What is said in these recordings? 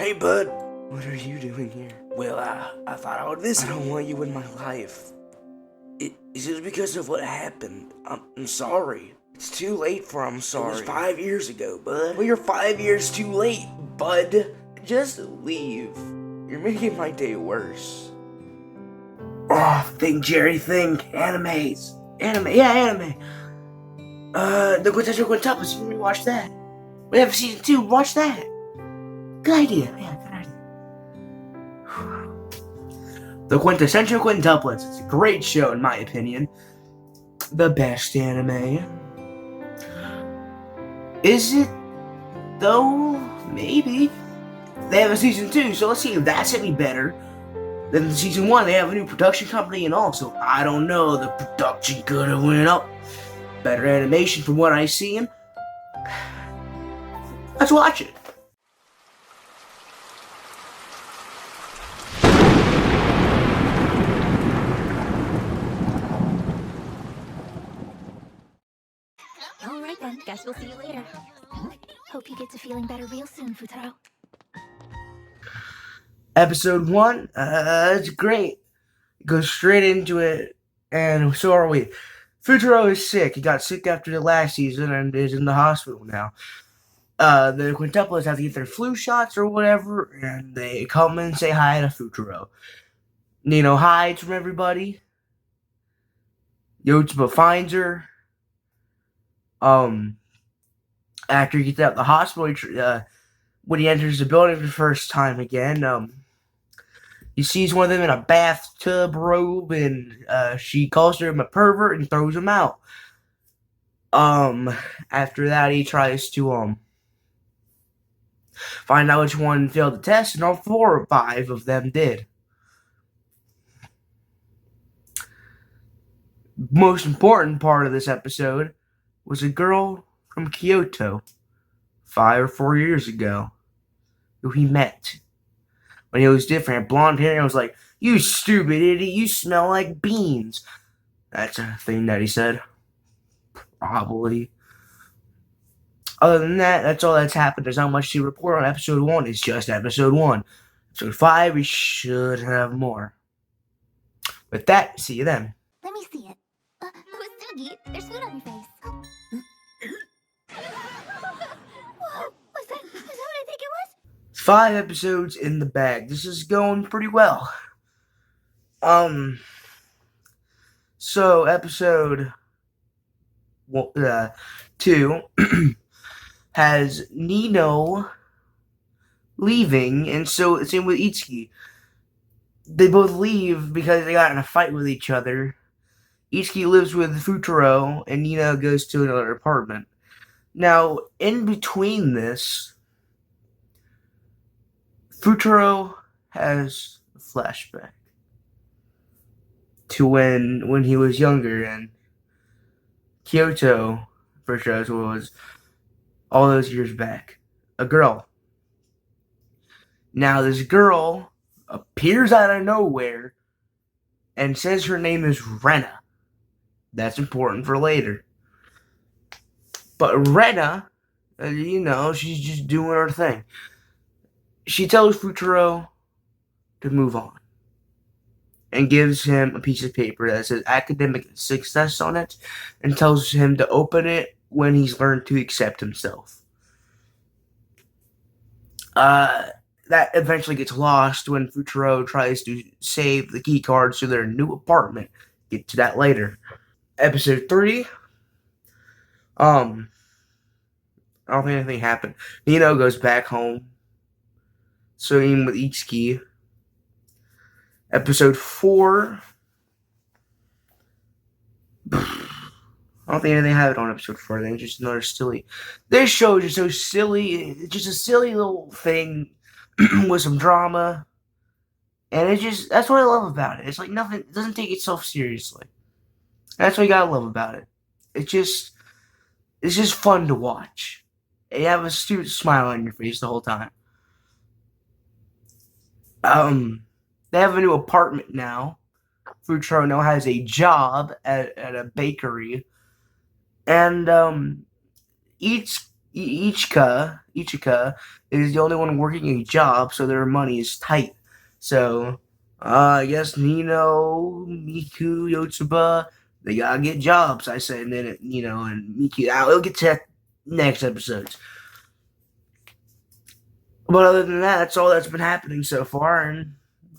Hey, bud. What are you doing here? Well, I thought I would visit. I don't want you in my life. It's just because of what happened. I'm sorry. It's too late for I'm It sorry. was 5 years ago, bud. Well, you're 5 years too late, bud. Just leave. You're making my day worse. Oh, think, Jerry, think. Animes. Anime. The Quintessential Quintuplets. You can rewatch that. We have season 2. Watch that. Good idea. Yeah, good idea. The Quintessential Quintuplets. It's a great show, in my opinion. The best anime. Is it, though? Maybe. They have a season 2, so let's see if that's any better than season 1. They have a new production company and all, so I don't know. The production could have went up. Better animation from what I seen. Let's watch it. Alright then, guess we'll see you later. Hope you get to feeling better real soon, Futaro. Episode 1, it's great. Go straight into it, and so are we. Futaro is sick. He got sick after the last season and is in the hospital now. The quintuplets have to get their flu shots or whatever, and they come and say hi to Futaro. Nino hides from everybody. Yotsuba finds her. After he gets out of the hospital, when he enters the building for the first time again, he sees one of them in a bathtub robe, and she calls him a pervert and throws him out. After that, he tries to find out which one failed the test, and all 4 or 5 of them did. Most important part of this episode was a girl from Kyoto 5 or 4 years ago who he met when he was different, blonde hair, and was like, "You stupid idiot, you smell like beans." That's a thing that he said. Probably. Other than that, that's all that's happened. There's not much to report on episode 1. It's just episode 1. Episode 5, we should have more. With that, see you then. Let me see it. Sugi, there's food on your face. Whoa, was that what I think it was? 5 episodes in the bag. This is going pretty well. So episode 2 has Nino leaving, and so same with Itsuki. They both leave because they got in a fight with each other. Itsuki lives with Futaro, and Nino goes to another apartment. Now, in between this, Futaro has a flashback to when he was younger, and Kyoto, for sure, was all those years back. A girl. Now, this girl appears out of nowhere and says her name is Rena. That's important for later. But Rena, she's just doing her thing. She tells Futaro to move on and gives him a piece of paper that says academic success on it and tells him to open it when he's learned to accept himself. That eventually gets lost when Futaro tries to save the key cards to their new apartment. Get to that later. Episode 3. I don't think anything happened. Nino goes back home, swimming with Itsuki. Episode 4. I don't think anything happened on episode 4. I think it's just another silly. This show is just so silly. It's just a silly little thing with some drama. And that's what I love about it. It's like nothing, it doesn't take itself seriously. That's what you gotta love about it. It's just fun to watch. You have a stupid smile on your face the whole time. They have a new apartment now. Futaro now has a job at a bakery. And Ichika is the only one working a job, so their money is tight. So, I guess Nino, Miku, Yotsuba, they gotta get jobs. I said, and then and Miku. We'll get to that next episodes. But other than that, that's all that's been happening so far, and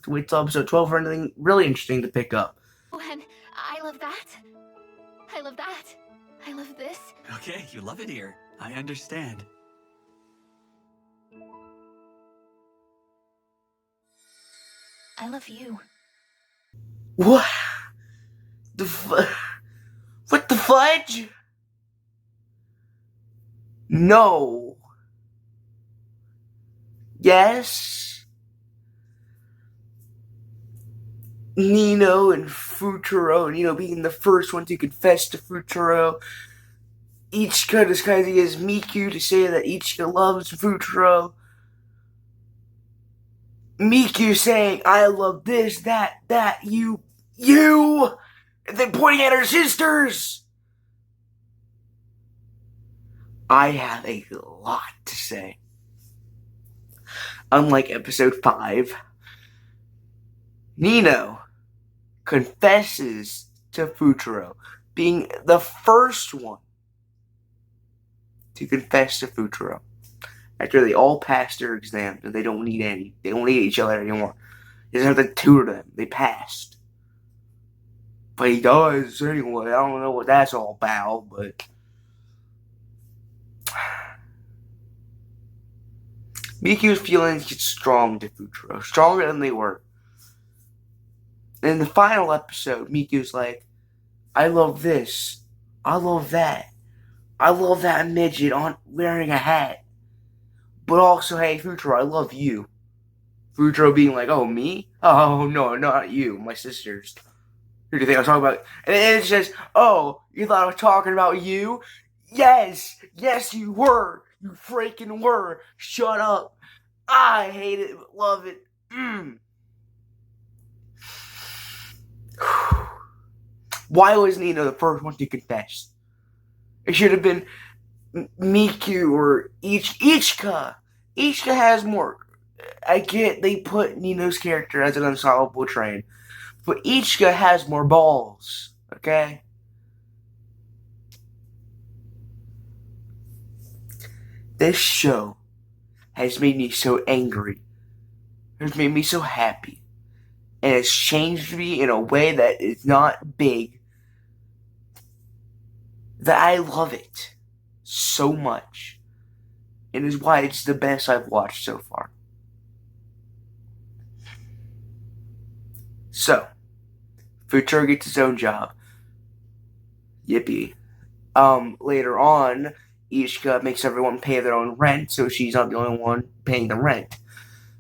wait till episode 12 for anything really interesting to pick up. Oh, and I love that. I love that. I love this. Okay, you love it here. I understand. I love you. What? What the fudge? No. Yes. Nino and Futuro, being the first one to confess to Futuro. Ichika disguising as Miku to say that Ichika loves Futuro. Miku saying, I love this, that, you, and then pointing at her sisters. I have a lot to say. Unlike episode 5, Nino confesses to Futuro, being the first one to confess to Futuro. After they all pass their exams and they don't need each other anymore. He doesn't have to tutor them. They passed. But he does anyway. I don't know what that's all about, but Miku's feelings get strong to Futuro. Stronger than they were. In the final episode, Miku's like, I love this. I love that. I love that midget wearing a hat. But also, hey, Futuro, I love you. Futuro being like, oh, me? Oh, no, not you. My sisters. Who do you think I was talking about? And then it says, oh, you thought I was talking about you? Yes. Yes, you were. You freaking were. Shut up. I hate it, but love it. Why was Nino the first one to confess? It should have been Miku or Ichika. Ichika has more. I get they put Nino's character as an unsolvable train, but Ichika has more balls. Okay. This show has made me so angry. Has made me so happy, and it's changed me in a way that is not big. That I love it so much, and is why it's the best I've watched so far. So, Futuro gets his own job. Yippee. Later on, Ichika makes everyone pay their own rent, so she's not the only one paying the rent.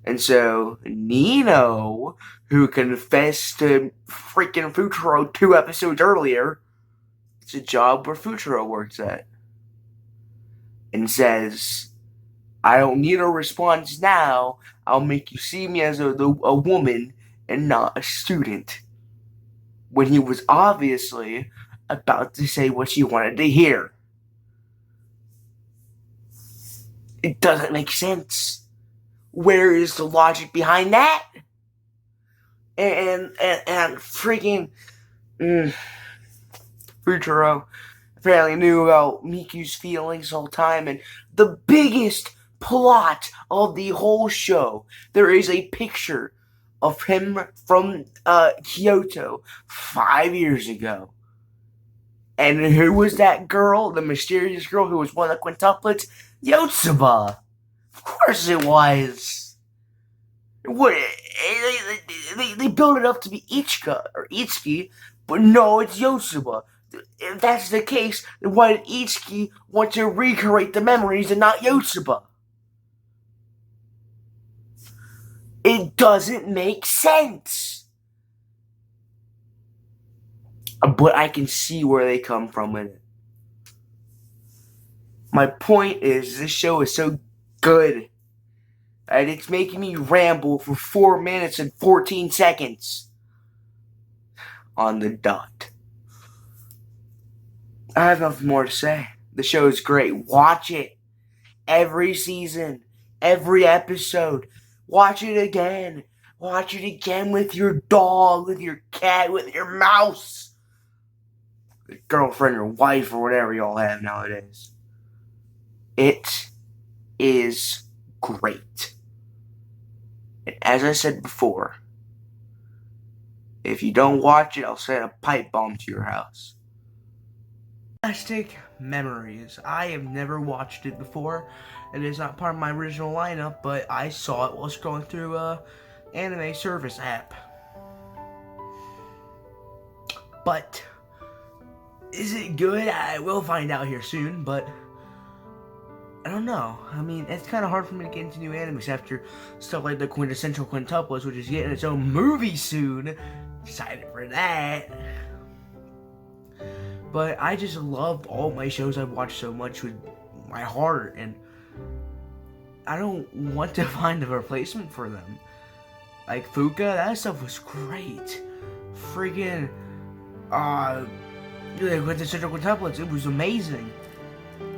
And so, Nino, who confessed to freaking Futuro 2 episodes earlier, it's a job where Futuro works at. And says, I don't need a response now. I'll make you see me as a woman and not a student. When he was obviously about to say what she wanted to hear. It doesn't make sense. Where is the logic behind that? And freaking Futuro apparently knew about Miku's feelings the whole time, and the biggest plot of the whole show, there is a picture of him from Kyoto 5 years ago. And who was that girl? The mysterious girl who was one of the quintuplets? Yotsuba. Of course it was. What? They built it up to be Ichika or Itsuki, but no, it's Yotsuba. If that's the case, then why did Itsuki want to recreate the memories and not Yotsuba? It doesn't make sense. But I can see where they come from with it. My point is, this show is so good. And it's making me ramble for 4 minutes and 14 seconds. On the dot. I have nothing more to say. The show is great. Watch it. every season, every episode. Watch it again. Watch it again with your dog, with your cat, with your mouse, your girlfriend or wife or whatever y'all have nowadays. It is great. And as I said before, if you don't watch it, I'll set a pipe bomb to your house. Plastic Memories. I have never watched it before. It is not part of my original lineup, but I saw it while scrolling through anime service app. But is it good? I will find out here soon, but I don't know. I mean, it's kind of hard for me to get into new animes after stuff like the Quintessential Quintuplets, which is getting its own movie soon. Excited for that. But I just love all my shows I've watched so much with my heart, and I don't want to find a replacement for them. Like Fuka, that stuff was great. Freaking, with the Central Quintuplets, it was amazing.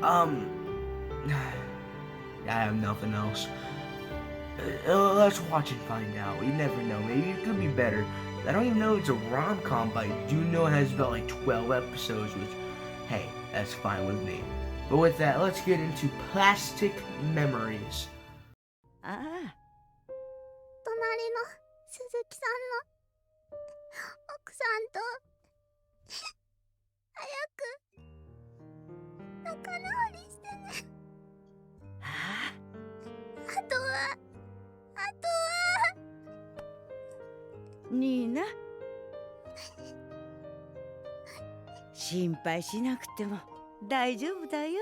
I have nothing else. Let's watch and find out. You never know. Maybe it could be better. I don't even know it's a rom-com, but I do know it has about like 12 episodes, which, hey, that's fine with me. But with that, let's get into Plastic Memories. ああ、隣の鈴木さんの奥さんと早く仲直りしてね。あとはニーナ、心配しなくても大丈夫だよ。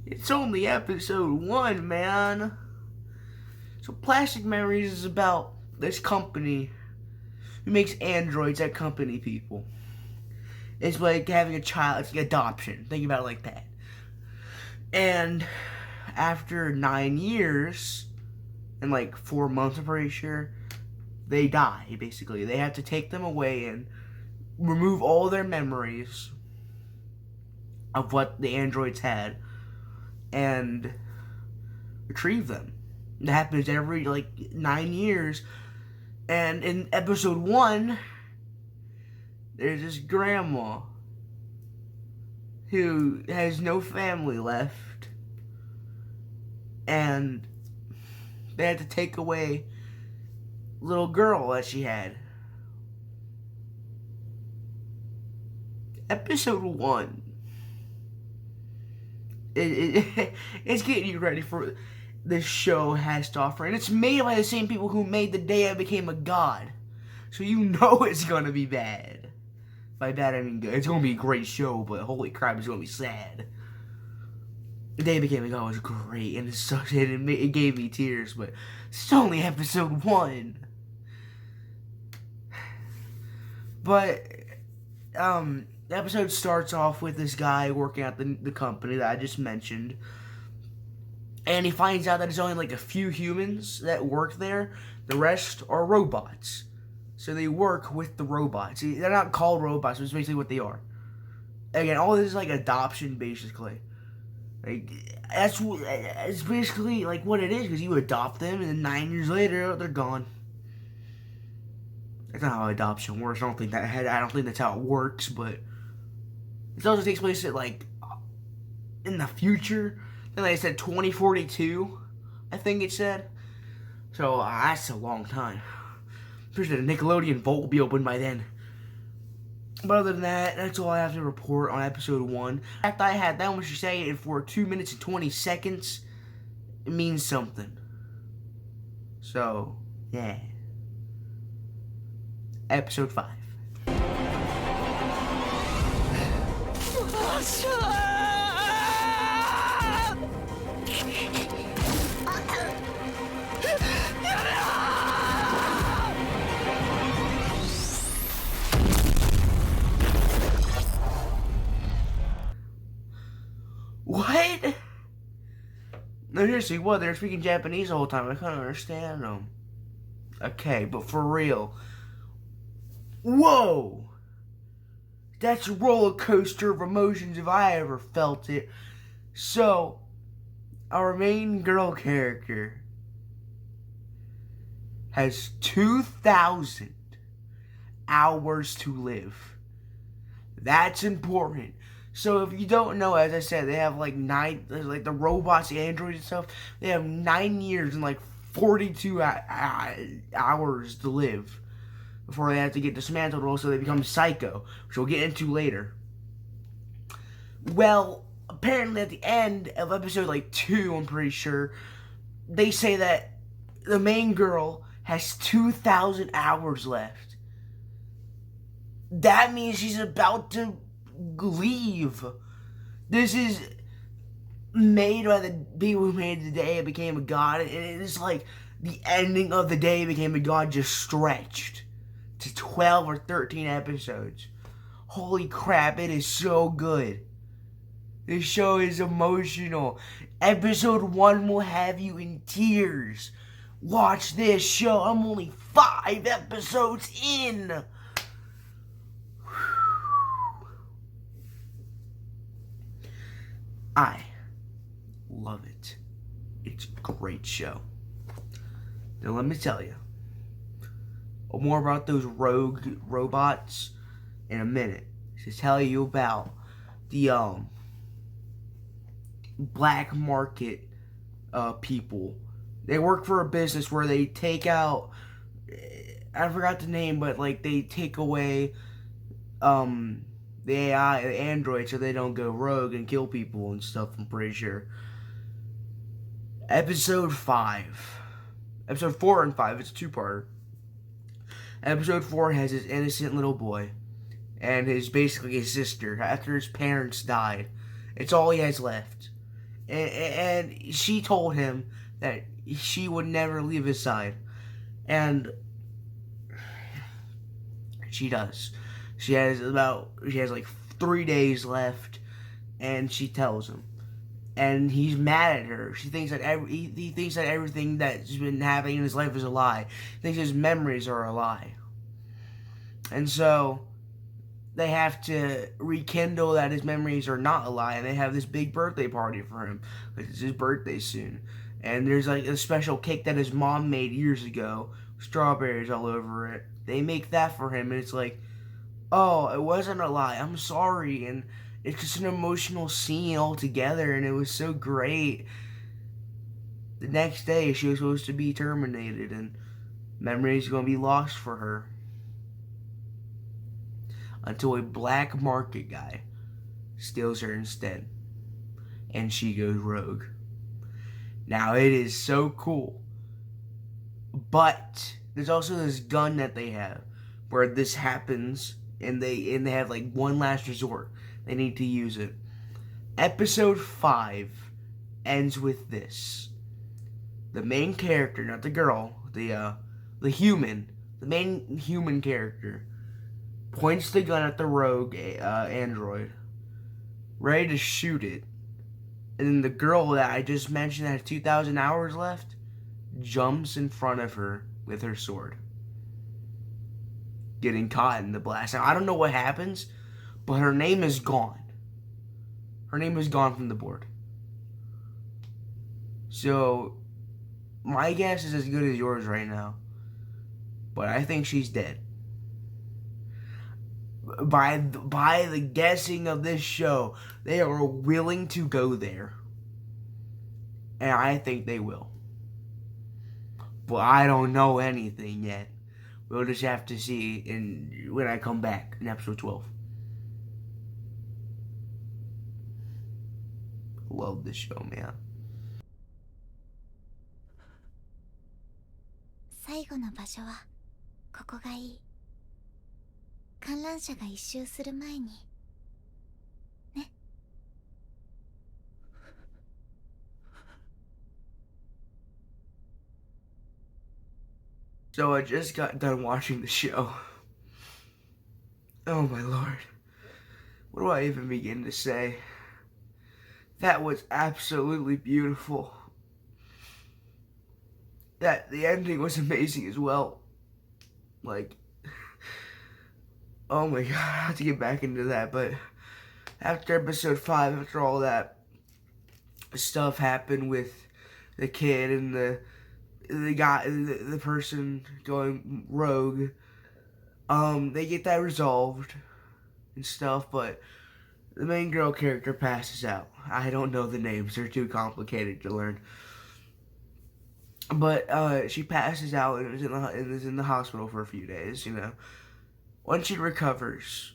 It's only episode 1, man. So Plastic Memories is about this company who makes androids that accompany people. It's like having a child. It's like adoption. Think about it like that. And after 9 years, and like 4 months, I'm pretty sure, they die, basically. They have to take them away and remove all their memories of what the androids had and retrieve them. It happens every like 9 years. And in episode 1, there's this grandma who has no family left, and they had to take away a little girl that she had. Episode 1, it's getting you ready for this show has to offer, and it's made by the same people who made The Day I Became a God, so you know it's gonna be bad. By bad I mean good. It's gonna be a great show, but holy crap, it's gonna be sad. The Day I Became a God was great, and it gave me tears, but it's only episode 1. But the episode starts off with this guy working at the company that I just mentioned, and he finds out that there's only like a few humans that work there. The rest are robots. So they work with the robots. They're not called robots, but it's basically what they are. Again, all this is like adoption, basically. Like it's basically like what it is, because you adopt them, and then 9 years later they're gone. That's not how adoption works. I don't think that's how it works. But it also takes place at like in the future. Then like I said, 2042. I think it said. So that's a long time. I'm pretty sure the Nickelodeon Vault will be open by then. But other than that, that's all I have to report on episode 1. The fact I had that much to say and for 2 minutes and 20 seconds, it means something. So, yeah. Episode 5. What? No, seriously, what? They're speaking Japanese the whole time. I couldn't understand them. Okay, but for real. Whoa! That's a roller coaster of emotions if I ever felt it. So, our main girl character has 2,000 hours to live. That's important. So if you don't know, as I said, they have like like the robots, the androids and stuff. They have 9 years and like 42 hours to live before they have to get dismantled. Also, they become psycho, which we'll get into later. Well, apparently at the end of episode like 2, I'm pretty sure, they say that the main girl has 2,000 hours left. That means she's about to leave. This is made by the people who made the day it became a god, and it is like the ending of the day it became a god just stretched to 12 or 13 episodes. Holy crap, it is so good. This show is emotional. Episode 1 will have you in tears. Watch this show. I'm only 5 episodes in. I love it. It's a great show. Now let me tell you more about those rogue robots in a minute. To tell you about the black market people. They work for a business where they take out, I forgot the name, but like they take away the AI, the android, so they don't go rogue and kill people and stuff, I'm pretty sure. Episode 4 and 5, it's a two-parter. Episode 4 has his innocent little boy and basically his sister after his parents died. It's all he has left. And she told him that she would never leave his side. And she does. She has like 3 days left, and she tells him. And he's mad at her. She thinks that he thinks that everything that's been happening in his life is a lie. He thinks his memories are a lie. And so they have to rekindle that his memories are not a lie, and they have this big birthday party for him. It's his birthday soon. And there's like a special cake that his mom made years ago, strawberries all over it. They make that for him, and it's like, oh, it wasn't a lie. I'm sorry. And it's just an emotional scene altogether, and it was so great. The next day, she was supposed to be terminated, and memories going to be lost for her. Until a black market guy steals her instead. And she goes rogue. Now, it is so cool. But there's also this gun that they have where this happens, and they have like one last resort. They need to use it. Episode 5 ends with this. The main character, not the girl, the human, the main human character, points the gun at the rogue android, ready to shoot it. And then the girl that I just mentioned that has 2,000 hours left jumps in front of her with her sword, getting caught in the blast. Now, I don't know what happens, but her name is gone. Her name is gone from the board. So, my guess is as good as yours right now. But I think she's dead. By the guessing of this show, they are willing to go there. And I think they will. But I don't know anything yet. We'll just have to see when I come back in episode 12. Love this show, man. 最後の場所はここがいい。観覧車が一周する前にね。 So I just got done watching the show. Oh my lord. What do I even begin to say? That was absolutely beautiful. The ending was amazing as well. Like, oh my god, I have to get back into that. But after episode 5, after all that, stuff happen with the kid and the guy, the person going rogue. They get that resolved and stuff, but the main girl character passes out. I don't know the names; they're too complicated to learn. But she passes out and is in the hospital for a few days. You know, when she recovers.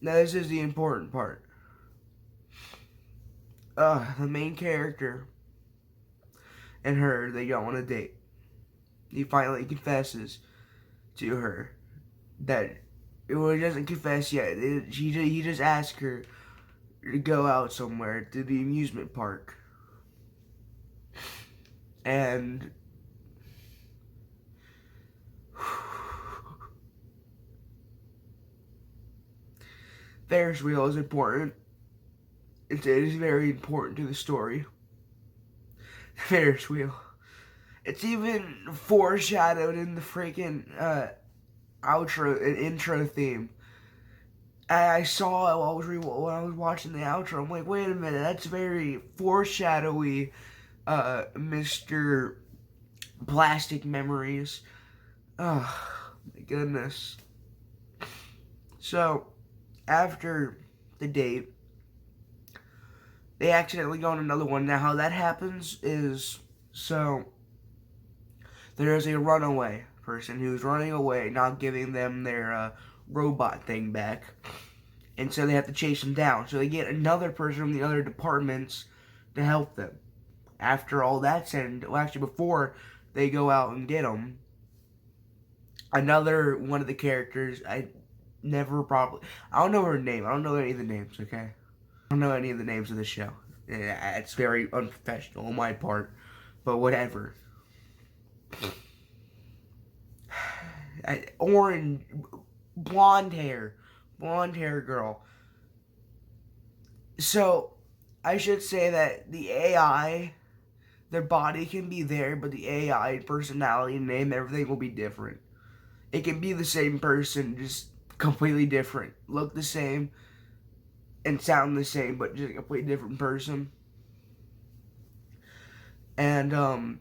Now this is the important part. The main character and her, they go on a date. He finally confesses to her that, well, he doesn't confess yet. He just asks her to go out somewhere to the amusement park. And Ferris wheel is important. It is very important to the story. Ferris wheel. It's even foreshadowed in the freaking outro and intro theme. I saw it when I was watching the outro. I'm like, wait a minute, that's very foreshadowy, Mr. Plastic Memories. Oh, my goodness. So, after the date, they accidentally go on another one. Now, how that happens is, so, there is a runaway person who's running away, not giving them their robot thing back. And so they have to chase him down. So they get another person from the other departments to help them. After all that's said, well, actually before they go out and get him, another one of the characters, I don't know her name. I don't know any of the names, okay? I don't know any of the names of the show. It's very unprofessional on my part, but whatever. Orange, blonde hair girl. So, I should say that the AI, their body can be there, but the AI personality, name, everything will be different. It can be the same person, just completely different. Look the same and sound the same, but just a completely different person. And,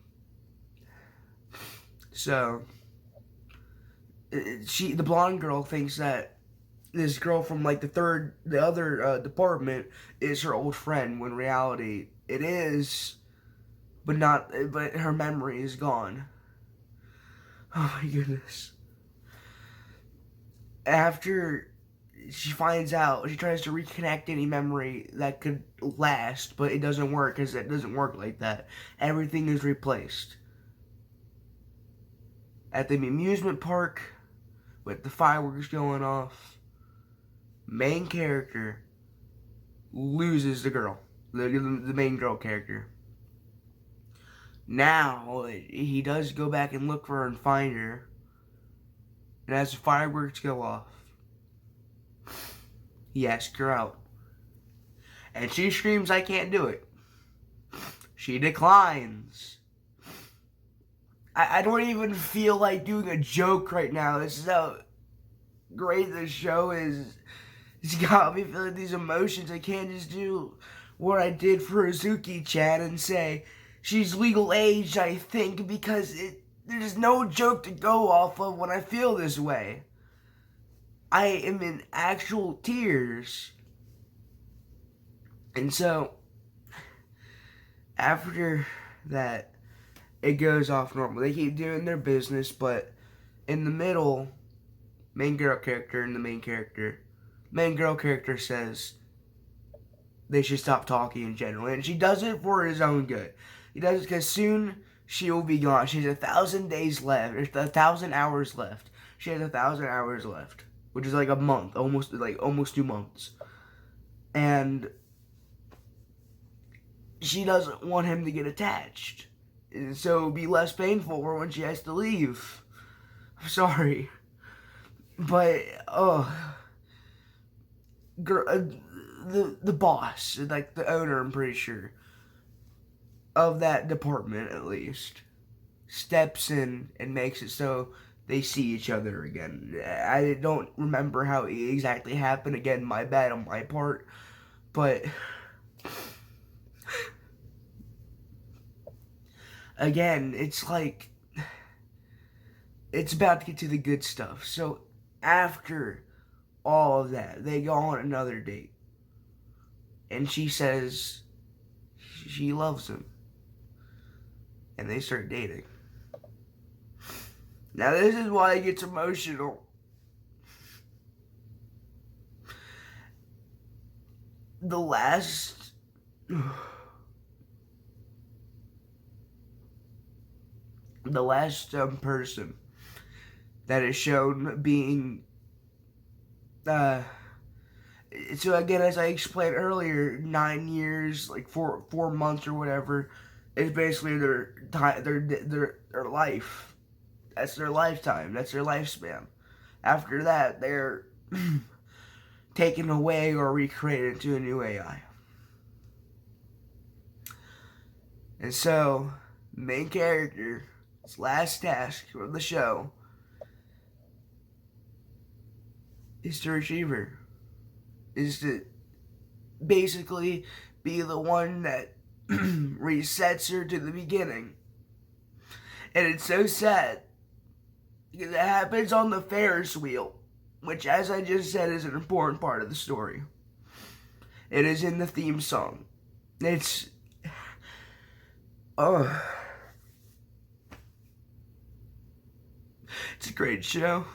so, the blonde girl thinks that this girl from like the other department is her old friend, when in reality it is, but her memory is gone. Oh my goodness. After she finds out, she tries to reconnect any memory that could last, but it doesn't work, because it doesn't work like that. Everything is replaced. At the amusement park, with the fireworks going off, main character loses the girl, the main girl character. Now, he does go back and look for her and find her, and as the fireworks go off, he asks her out. And she screams, "I can't do it." She declines. I don't even feel like doing a joke right now. This is how great this show is. It's got me feeling these emotions. I can't just do what I did for Azuki-chan and say, she's legal age, I think, because there's no joke to go off of when I feel this way. I am in actual tears. And so, after that, it goes off normal. They keep doing their business, but in the middle, main girl character and the main girl character says they should stop talking in general. And she does it for his own good. He does it because soon she will be gone. She has 1,000 days left. There's 1,000 hours left. She has 1,000 hours left, which is like a month, almost 2 months. And she doesn't want him to get attached, so it'll be less painful for when she has to leave. I'm sorry, but the boss, like the owner, I'm pretty sure, of that department at least, steps in and makes it so they see each other again. I don't remember how it exactly happened. Again, my bad on my part, but again, it's like it's about to get to the good stuff. So after all of that, they go on another date, and she says she loves him, and they start dating. Now this is why it gets emotional. The last person that is shown being so again, as I explained earlier, 9 years, like four months or whatever, is basically their time, their life. That's their lifetime. That's their lifespan. After that, they're taken away or recreated into a new AI. And so, the main character's last task of the show is to retrieve her. Is to basically be the one that resets her to the beginning. And it's so sad because it happens on the Ferris wheel, which, as I just said, is an important part of the story. It is in the theme song. It's it's a great show.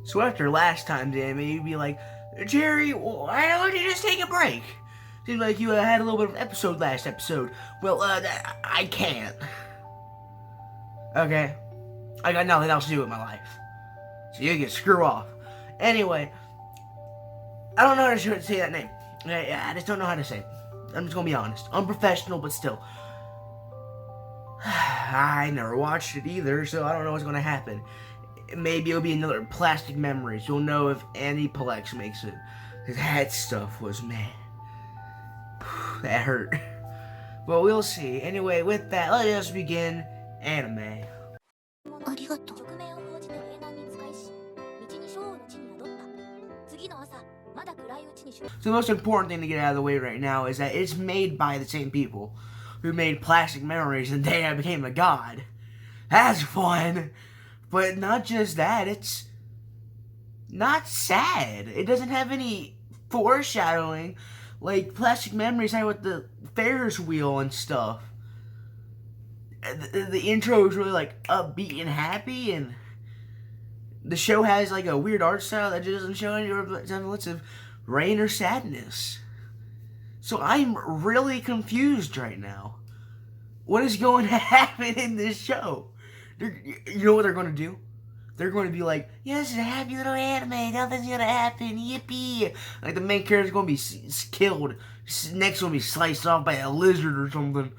So after last time, Jamie, you'd be like, Jerry, why don't you just take a break? Seems like you had a little bit of an episode last episode. Well, I can't. Okay? I got nothing else to do with my life. So you can screw off. Anyway, I don't know how to say that name. I just don't know how to say it. I'm just gonna be honest. Unprofessional, but still. I never watched it either, so I don't know what's gonna happen. Maybe it'll be another Plastic Memories. You'll know if Annie Plex makes it. Because that stuff was, man, that hurt. But we'll see. Anyway, with that, let us begin anime. ありがとう。So the most important thing to get out of the way right now is that it's made by the same people who made Plastic Memories and Day I Became a God. That's fun. But not just that, it's not sad. It doesn't have any foreshadowing like Plastic Memories had with the Ferris wheel and stuff. The intro is really like upbeat and happy, and the show has like a weird art style that just doesn't show any semblance of rain or sadness. So I'm really confused right now. What is going to happen in this show? You know what they're going to do? They're going to be like, yes, it's a happy little anime. Nothing's going to happen. Yippee. Like the main character's going to be killed. Next going to be sliced off by a lizard or something.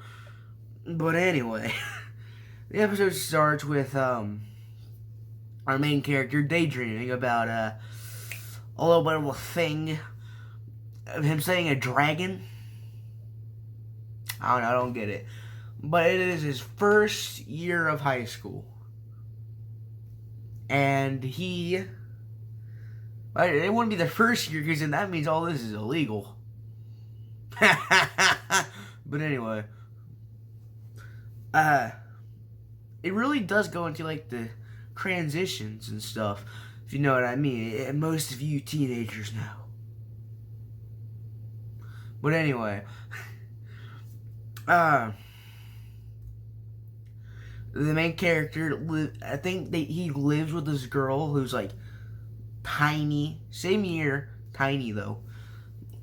But anyway, the episode starts with our main character daydreaming about a little bit of a thing of him saying a dragon. I don't get it. But it is his first year of high school. And it wouldn't be the first year because then that means all this is illegal. But anyway. It really does go into like the transitions and stuff, if you know what I mean. And most of you teenagers know. But anyway. The main character, I think he lives with this girl who's like tiny, same year, tiny though,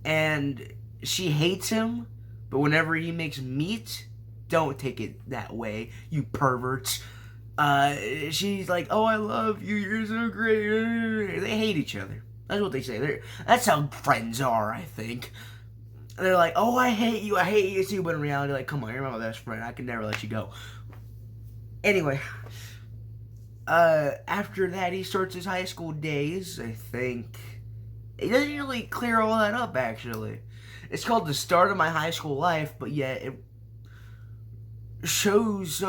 and she hates him, but whenever he makes meat, don't take it that way, you perverts. She's like, oh, I love you, you're so great. They hate each other. That's what they say. That's how friends are, I think. They're like, oh, I hate you too, but in reality, like, come on, you're my best friend, I can never let you go. Anyway, after that, he starts his high school days, I think. It doesn't really clear all that up, actually. It's called The Start of My High School Life, but yet it shows,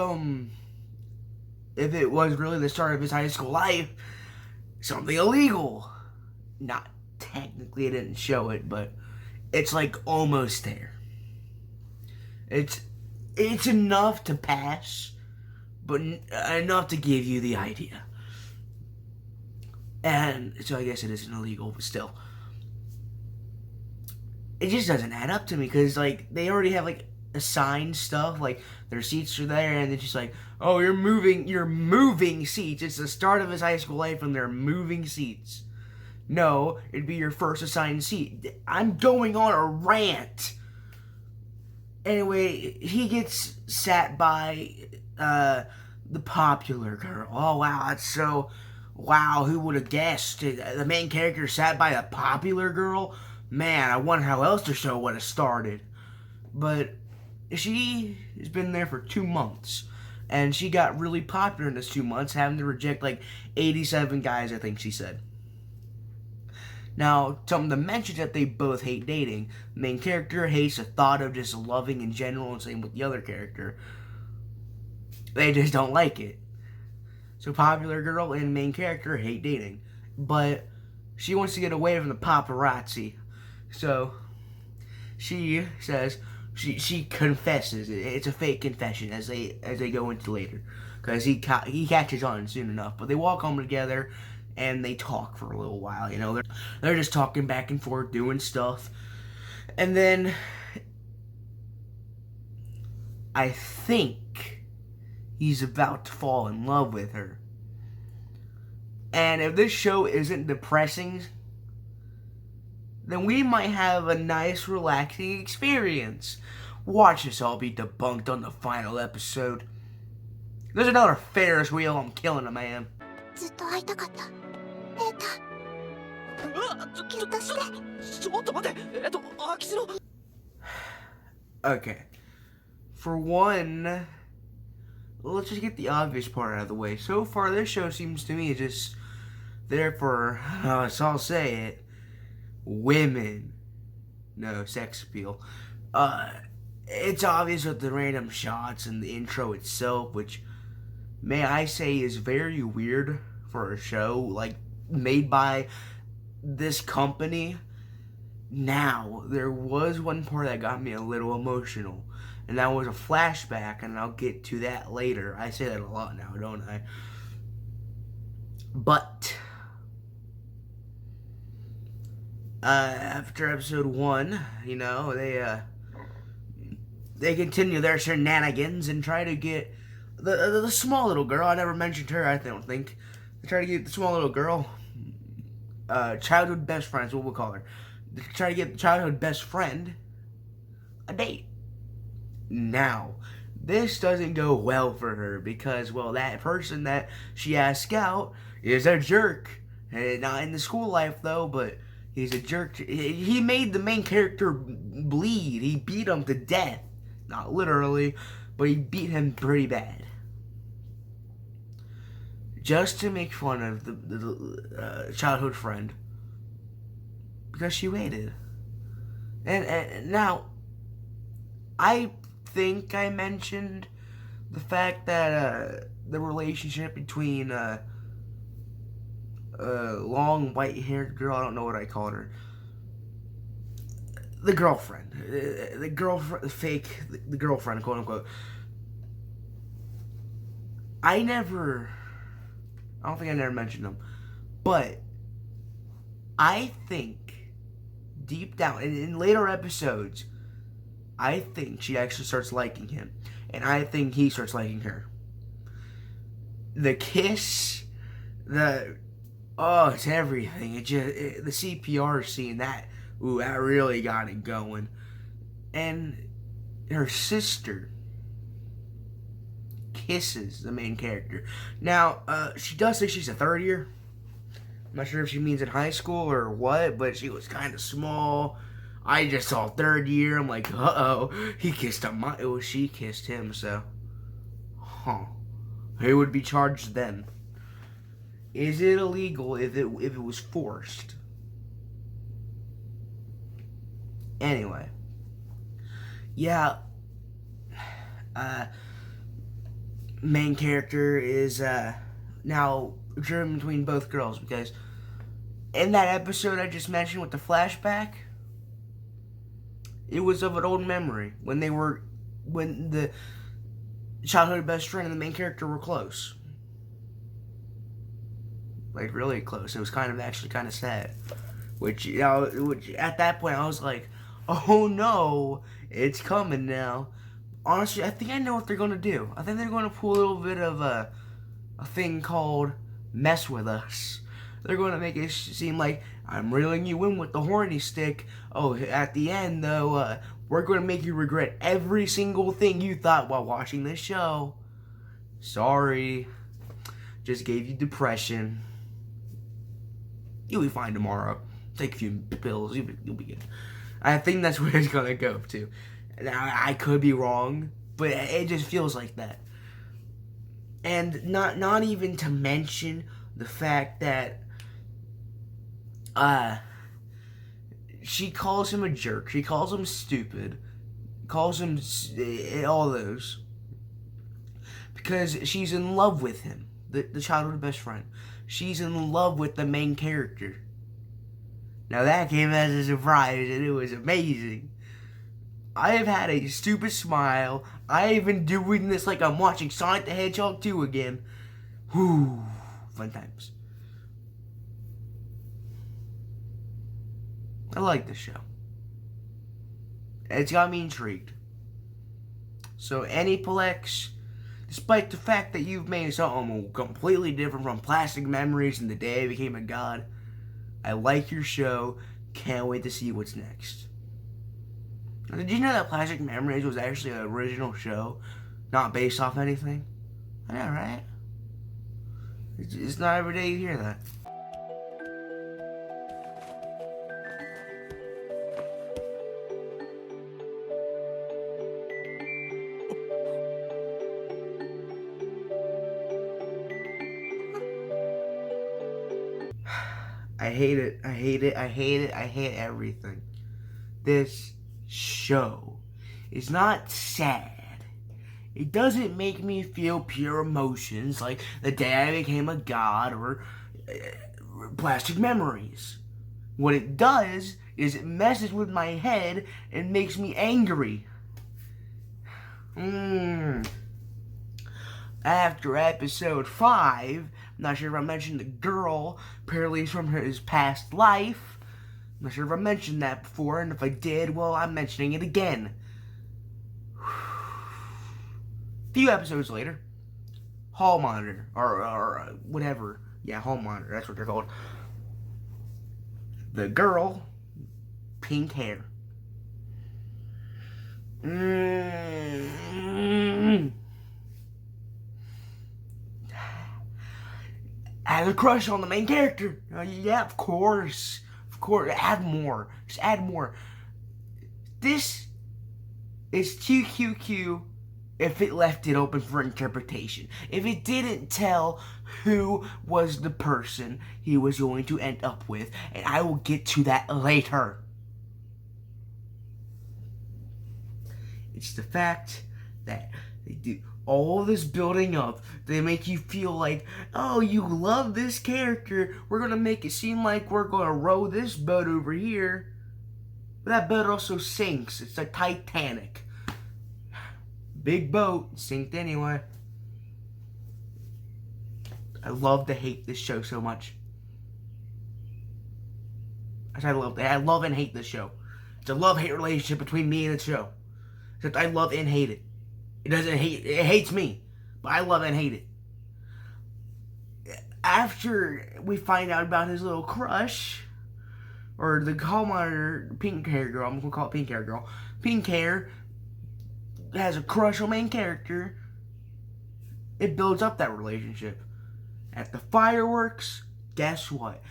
if it was really the start of his high school life, something illegal. Not technically, it didn't show it, but it's like almost there. It's enough to pass, but enough to give you the idea. And so I guess it isn't illegal, but still. It just doesn't add up to me, because, like, they already have, like, assigned stuff, like, their seats are there, and it's just like, oh, you're moving seats. It's the start of his high school life, and they're moving seats. No, it'd be your first assigned seat. I'm going on a rant. Anyway, he gets sat by, the popular girl. Oh, wow, that's so... Wow, who would have guessed? The main character sat by a popular girl? Man, I wonder how else the show would have started. But she has been there for 2 months. And she got really popular in those 2 months, having to reject like 87 guys, I think she said. Now, something to mention is that they both hate dating. The main character hates the thought of just loving in general, and same with the other character. They just don't like it. So popular girl and main character hate dating. But she wants to get away from the paparazzi. So she says, she confesses. It's a fake confession as they go into later. Because he catches on soon enough. But they walk home together and they talk for a little while. You know, they're just talking back and forth, doing stuff. And then I think he's about to fall in love with her. And if this show isn't depressing, then we might have a nice, relaxing experience. Watch this all be debunked on the final episode. There's another Ferris wheel. I'm killing a man. ずっと会いたかった瑛太ギュッとして ちょっと待って、空き巣の Okay. For one, let's just get the obvious part out of the way. So far, this show seems to me just there for, so I'll say it, women. No, sex appeal. It's obvious with the random shots and the intro itself, which, may I say, is very weird for a show, like, made by this company. Now, there was one part that got me a little emotional, and that was a flashback, and I'll get to that later. I say that a lot now, don't I? But after episode 1, you know, they continue their shenanigans and try to get the small little girl. I never mentioned her, I don't think. They try to get the small little girl, childhood best friend is what we'll call her. They try to get the childhood best friend a date. Now, this doesn't go well for her because, well, that person that she asked out is a jerk. And not in the school life, though, but he's a jerk. He made the main character bleed. He beat him to death. Not literally, but he beat him pretty bad. Just to make fun of the childhood friend. Because she waited. And now, I think I mentioned the fact that the relationship between long white-haired girl, I don't know what I called her, the girlfriend, the girlfriend, quote unquote. I don't think I never mentioned them, but I think deep down, in later episodes, I think she actually starts liking him, and I think he starts liking her. The kiss, it's everything. The CPR scene, that really got it going. And her sister kisses the main character. Now, she does say she's a third year. I'm not sure if she means in high school or what, but she was kind of small. I just saw third year. I'm like, he kissed she kissed him, so. Who would be charged then? Is it illegal if it was forced? Anyway. Yeah. Main character is now driven between both girls, because in that episode I just mentioned with the flashback, it was of an old memory when they were when the childhood best friend and the main character were close. Like, really close. It was actually kind of sad. Which at that point I was like, oh no, it's coming now. Honestly, I think I know what they're gonna do. I think they're gonna pull a little bit of a thing called mess with us. They're gonna make it seem like I'm reeling you in with the horny stick. Oh, at the end though, we're gonna make you regret every single thing you thought while watching this show. Sorry, just gave you depression. You'll be fine tomorrow. Take a few pills, you'll be good. I think that's where it's gonna go to. Now, I could be wrong, but it just feels like that. And not even to mention the fact that she calls him a jerk. She calls him stupid. Calls him all those. Because she's in love with him. The childhood best friend. She's in love with the main character. Now that came as a surprise and it was amazing. I have had a stupid smile. I have been doing this like I'm watching Sonic the Hedgehog 2 again. Whew. Fun times. I like this show. It's got me intrigued. So, Aniplex, despite the fact that you've made something completely different from Plastic Memories and The Day I Became a God, I like your show. Can't wait to see what's next. Did you know that Plastic Memories was actually an original show, not based off anything? I know, right? It's not every day you hear that. I hate it. I hate it. I hate it. I hate everything. This show is not sad. It doesn't make me feel pure emotions like The Day I Became a God or Plastic Memories. What it does is it messes with my head and makes me angry. After episode 5, I'm not sure if I mentioned the girl apparently from his past life. I'm not sure if I mentioned that before, and if I did, well, I'm mentioning it again. A few episodes later, Hall Monitor, or whatever. Yeah, Hall Monitor, that's what they're called. The girl, pink hair. Has a crush on the main character. Yeah, of course. Of course. Add more. Just add more. This is QQQ if it left it open for interpretation. If it didn't tell who was the person he was going to end up with. And I will get to that later. It's the fact that they do all this building up. They make you feel like, oh, you love this character. We're going to make it seem like we're going to row this boat over here. But that boat also sinks. It's like Titanic. Big boat, sinked anyway. I love to hate this show so much. I love and hate this show. It's a love-hate relationship between me and the show. Except I love and hate it. It hates me, but I love and hate it. After we find out about his little crush, or the Hall Monitor pink hair girl, I'm gonna call it pink hair girl. Pink hair has a crush on main character. It builds up that relationship. At the fireworks, guess what?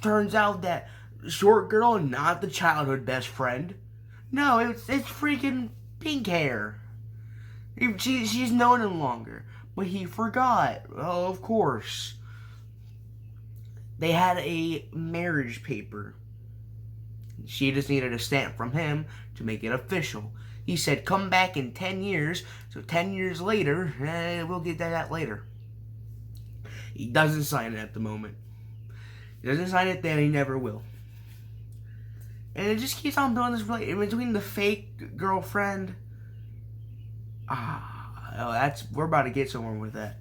Turns out that short girl, not the childhood best friend. No, it's freaking pink hair. She's known him longer, but he forgot. Oh, of course. They had a marriage paper. She just needed a stamp from him to make it official. He said, come back in 10 years. So 10 years later, we'll get that later. He doesn't sign it at the moment. He doesn't sign it then, he never will. And it just keeps on building this relationship between the fake girlfriend we're about to get somewhere with that.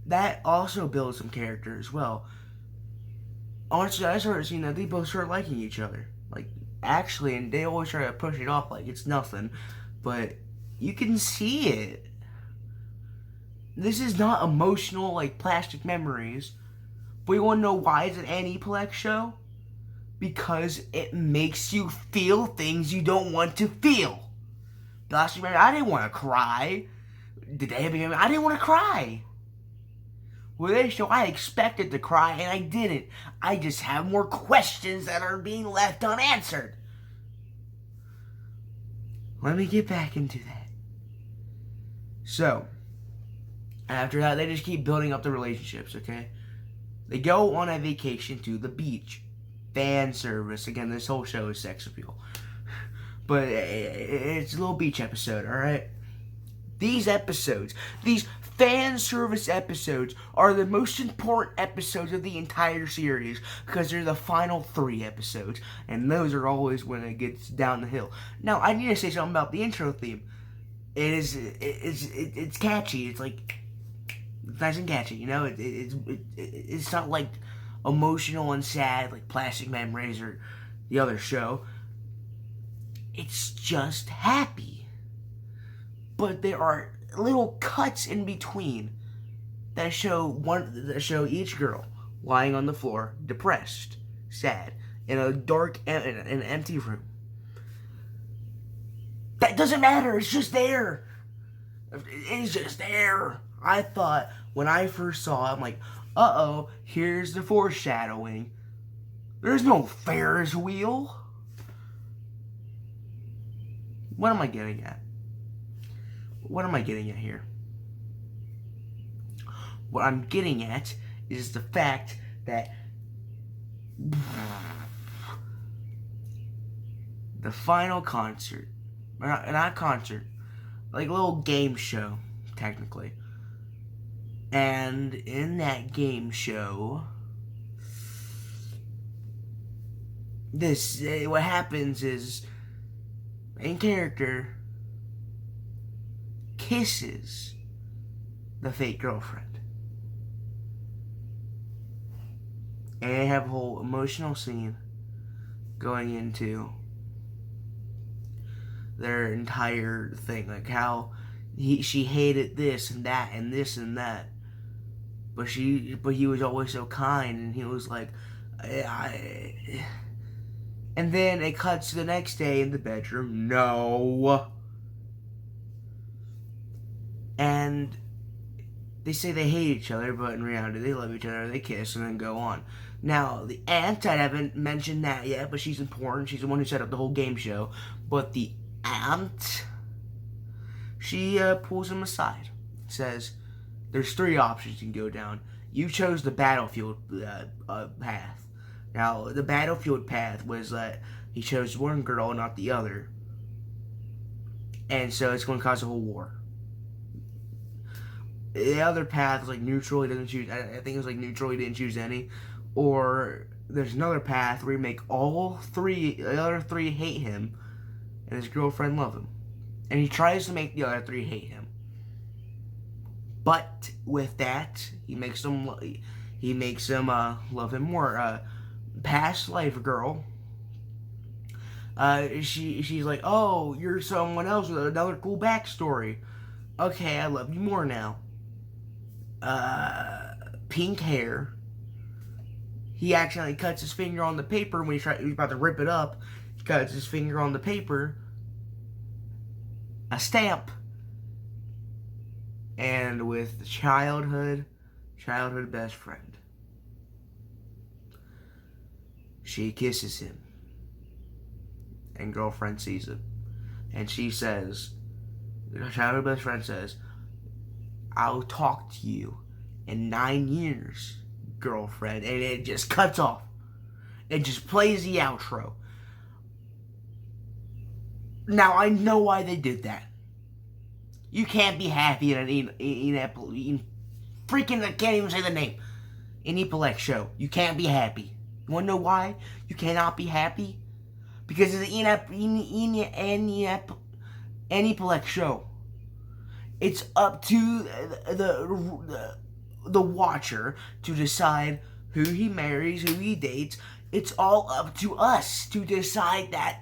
That also builds some character as well. Honestly, I started seeing that they both start liking each other. Like, actually, and they always try to push it off like it's nothing. But you can see it. This is not emotional like Plastic Memories. But you want to know why it's an Aniplex show? Because it makes you feel things you don't want to feel. Plastic Memories, I didn't want to cry. Did they have me? I didn't want to cry. With this show, I expected to cry and I didn't. I just have more questions that are being left unanswered. Let me get back into that. So, after that, they just keep building up the relationships, okay? They go on a vacation to the beach. Fan service. Again, this whole show is sex appeal. But it's a little beach episode, alright? These episodes, these fan service episodes, are the most important episodes of the entire series because they're the final 3 episodes, and those are always when it gets down the hill. Now, I need to say something about the intro theme. It's catchy. It's like it's nice and catchy, you know. It's not like emotional and sad like Plastic Memories or the other show. It's just happy. But there are little cuts in between that show each girl lying on the floor, depressed, sad, in a dark and empty room. That doesn't matter. It's just there. It's just there. I thought when I first saw it, I'm like, uh-oh, here's the foreshadowing. There's no Ferris wheel. What am I getting at? What am I getting at here? What I'm getting at is the fact that the final concert, not concert, like a little game show, technically. And in that game show, what happens is, main character kisses the fake girlfriend. And they have a whole emotional scene going into their entire thing, like how she hated this and that and this and that, but he was always so kind, and he was like, and then it cuts to the next day in the bedroom. No. And they say they hate each other, but in reality they love each other, they kiss, and then go on. Now, the aunt, I haven't mentioned that yet, but she's important. She's the one who set up the whole game show. But the aunt, she pulls him aside, says, there's 3 options you can go down. You chose the battlefield path. Now, the battlefield path was that he chose one girl, not the other. And so it's going to cause a whole war. The other path is like neutral. He doesn't choose. I think it was like neutral. He didn't choose any. Or there's another path where you make the other 3 hate him, and his girlfriend love him. And he tries to make the other 3 hate him. But with that, he makes them love him more. Past life girl. She's like, oh, you're someone else with another cool backstory. Okay, I love you more now. Pink hair. He accidentally cuts his finger on the paper when he's about to rip it up. He cuts his finger on the paper. A stamp. And with childhood best friend. She kisses him. And girlfriend sees it. And she says, the childhood best friend says, I'll talk to you in 9 years, girlfriend. And it just cuts off. It just plays the outro. Now, I know why they did that. You can't be happy in an freaking, I can't even say the name. Aniplex show. You can't be happy. You wanna know why you cannot be happy? Because it's an Aniplex show. it's up to the watcher to decide who he marries, who he dates. It's all up to us to decide that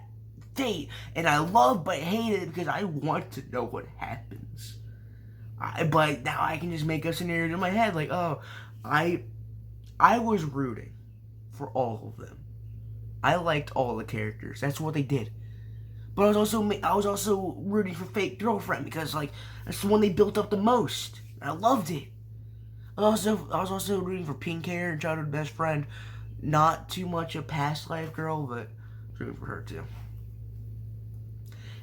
fate. And I love but hate it because I want to know what happens. But now I can just make up scenarios in my head like, oh, I was rooting for all of them. I liked all the characters. That's what they did. But I was also rooting for Fake Girlfriend because like that's the one they built up the most. I loved it. I was also rooting for Pink Hair and Childhood Best Friend. Not too much a past life girl, but rooting for her too.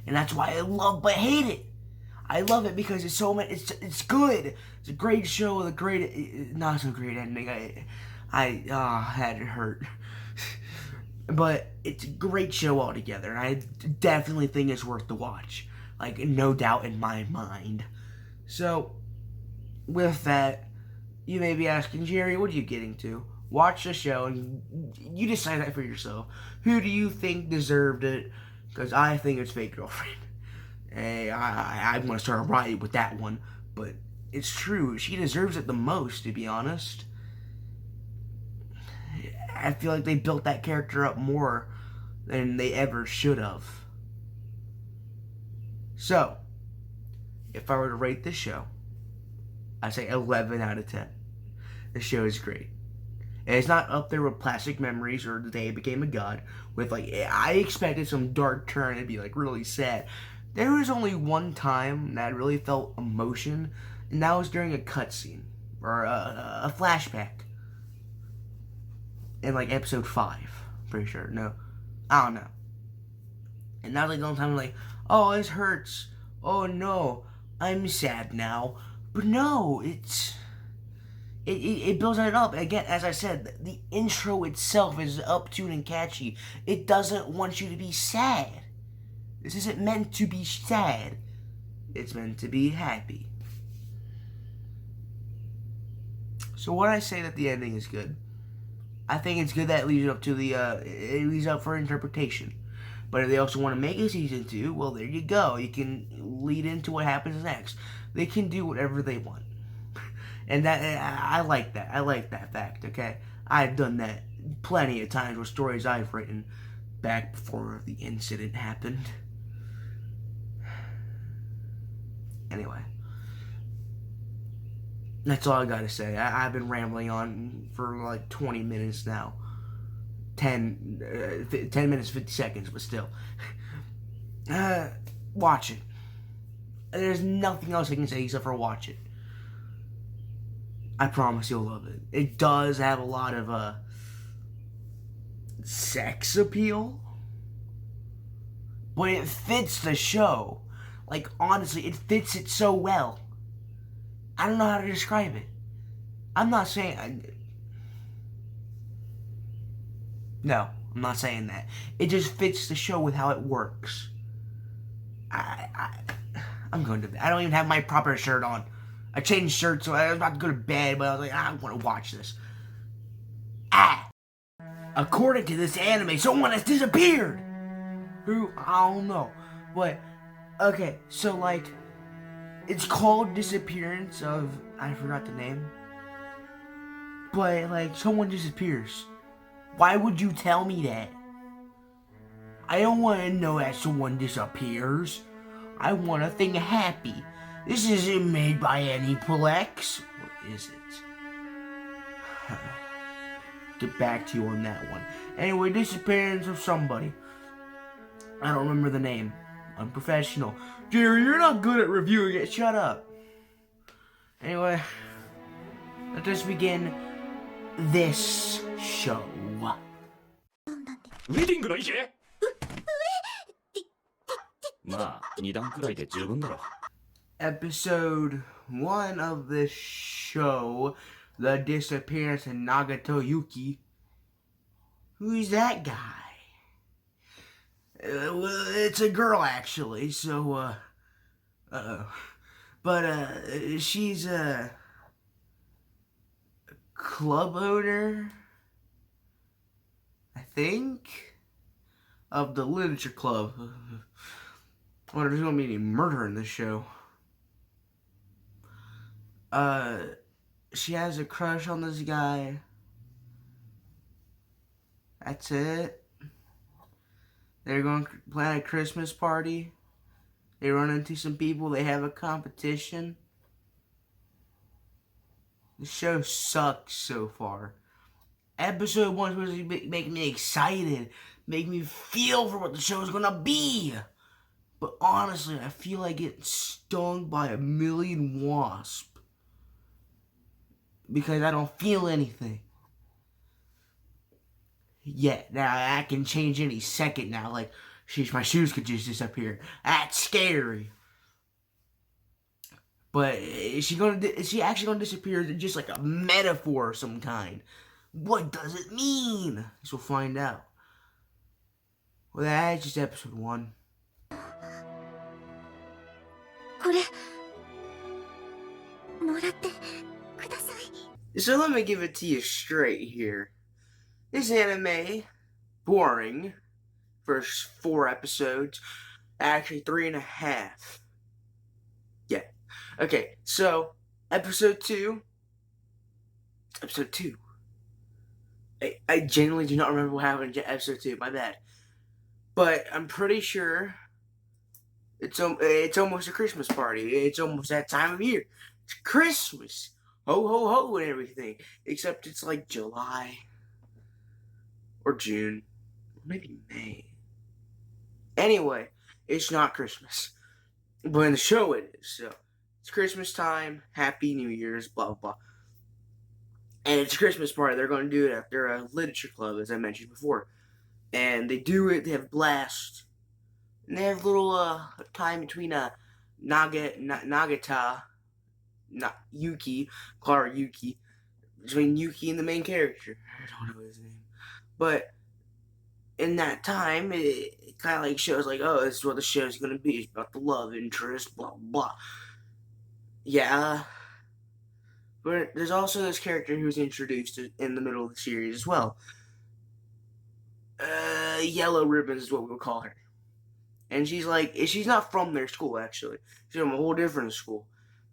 And that's why I love but hate it. I love it because it's it's good. It's a great show with a great, not so great ending. I had it hurt. But it's a great show altogether, and I definitely think it's worth the watch. Like, no doubt in my mind. So, with that, you may be asking, Jerry, what are you getting to? Watch the show, and you decide that for yourself. Who do you think deserved it? Because I think it's Fake Girlfriend. Hey, I'm going to start a riot with that one. But it's true. She deserves it the most, to be honest. I feel like they built that character up more than they ever should have. So, if I were to rate this show, I'd say 11 out of 10. The show is great. And it's not up there with Plastic Memories or The Day I Became a God. With like, I expected some dark turn and be like really sad. There was only one time that I really felt emotion, and that was during a cutscene or a flashback. In like episode 5, pretty sure. No, I don't know. And now like the only time I'm like, oh, this hurts. Oh no, I'm sad now. But no, it builds it up. Again, as I said, the intro itself is uptuned and catchy. It doesn't want you to be sad. This isn't meant to be sad. It's meant to be happy. So when I say that the ending is good, I think it's good that it leads up to it leads up for interpretation. But if they also want to make a season 2, well, there you go. You can lead into what happens next. They can do whatever they want. And that I like that. I like that fact, okay? I've done that plenty of times with stories I've written back before the incident happened. Anyway. That's all I gotta say. I've been rambling on for like 20 minutes now. 10 minutes, 50 seconds, but still. Watch it. There's nothing else I can say except for watch it. I promise you'll love it. It does have a lot of sex appeal, but it fits the show. Like, honestly, it fits it so well. I don't know how to describe it. I'm not saying... No, I'm not saying that. It just fits the show with how it works. I'm going to bed. I don't even have my proper shirt on. I changed shirts, so I was about to go to bed, but I was like, I want to watch this. According to this anime, someone has disappeared! Who? I don't know. But, okay, so like... It's called Disappearance of... I forgot the name. But, like, someone disappears. Why would you tell me that? I don't want to know that someone disappears. I want a thing happy. This isn't made by any Plex. Or is it? Get back to you on that one. Anyway, Disappearance of somebody. I don't remember the name. Unprofessional. Jerry, you're not good at reviewing it. Shut up. Anyway, let us begin this show. ウェディングの意見まあ、2段くらいで十分だろ。Episode 1 of this show, The Disappearance of Nagato Yuki. Who's that guy? Well, it's a girl, actually, so, but, she's a club owner, I think, of the literature club. Well, there's gonna be any murder in this show. She has a crush on this guy. That's it. They're going to plan a Christmas party. They run into some people. They have a competition. The show sucks so far. Episode 1 was supposed to make me excited, make me feel for what the show is gonna be. But honestly, I feel like getting stung by a million wasps because I don't feel anything. Yet now that can change any second now. Like, sheesh, my shoes could just disappear. That's scary. But is she actually gonna disappear? Is it just like a metaphor of some kind? What does it mean? Guess we'll find out. Well, that's just episode 1. これもらってください。 So let me give it to you straight here. This anime, boring. First 4 episodes. Actually 3.5. Yeah. Okay, so episode 2. Episode 2. I genuinely do not remember what happened in episode 2. My bad. But I'm pretty sure it's almost a Christmas party. It's almost that time of year. It's Christmas. Ho, ho, ho, and everything. Except it's like July. Or June. Maybe May. Anyway, it's not Christmas. But in the show it is. So, it's Christmas time. Happy New Year's. Blah, blah, blah. And it's a Christmas party. They're going to do it after a literature club, as I mentioned before. And they do it. They have a blast. And they have a little time between Nagata, Yuki, Clara Yuki, between Yuki and the main character. I don't know his name. But in that time, it kind of like shows like, oh, this is what the show's going to be. It's about the love interest, blah, blah. Yeah. But there's also this character who's introduced in the middle of the series as well. Yellow Ribbons is what we'll call her. And she's not from their school, actually. She's from a whole different school.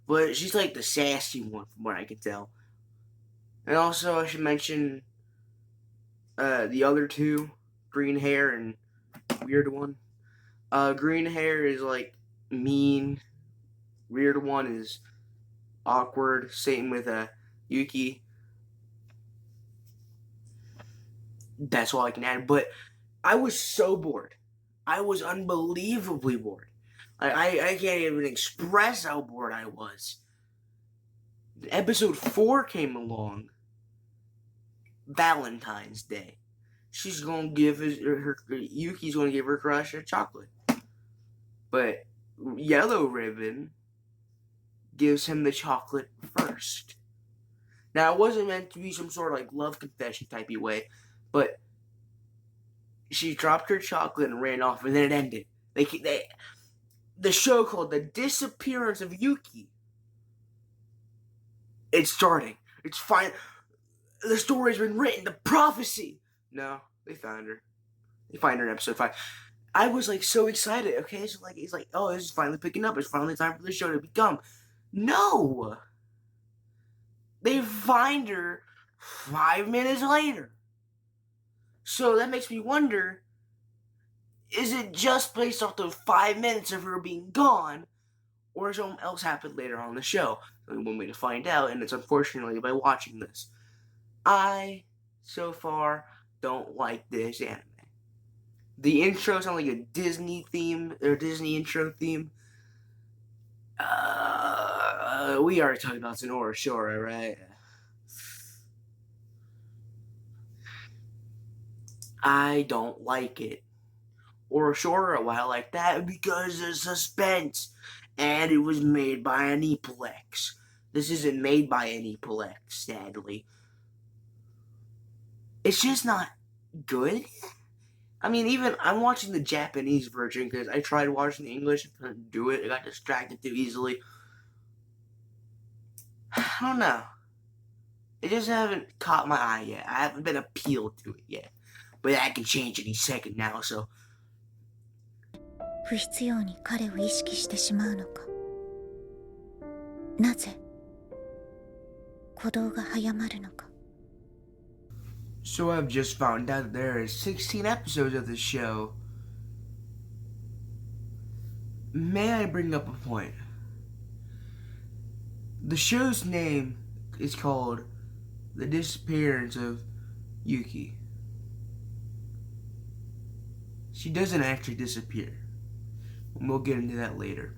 But she's like the sassy one, from what I can tell. And also, I should mention the other two, green hair and weird one. Green hair is like mean. Weird one is awkward. Same with Yuki. That's all I can add. But I was so bored. I was unbelievably bored. I can't even express how bored I was. Episode 4 came along. Valentine's Day. She's gonna give Yuki's gonna give her crush a chocolate. But Yellow Ribbon gives him the chocolate first. Now, it wasn't meant to be some sort of like love confession typey way, but she dropped her chocolate and ran off, and then it ended. The show called The Disappearance of Yuki. It's starting. It's fine. The story's been written. The prophecy. No, they found her. They find her in episode 5. I was like so excited. Okay, so like it's like, oh, this is finally picking up. It's finally time for the show to become. No. They find her 5 minutes later. So that makes me wonder, is it just based off those 5 minutes of her being gone, or something else happened later on in the show? So we want me to find out, and it's unfortunately by watching this. I, so far, don't like this anime. The intro sounds like a Disney theme, or Disney intro theme. We already talked about Sonora Shora, right? I don't like it. Or Shora, why I like that? Because of suspense. And it was made by Aniplex. This isn't made by Aniplex, sadly. It's just not good. I mean, even I'm watching the Japanese version because I tried watching the English and couldn't do it. I got distracted too easily. I don't know. It just haven't caught my eye yet. I haven't been appealed to it yet. But that can change any second now, so. 不必要に彼を意識してしまうのか。なぜ鼓動が早まるのか。 So I've just found out there are 16 episodes of this show. May I bring up a point? The show's name is called The Disappearance of Yuki. She doesn't actually disappear. And we'll get into that later.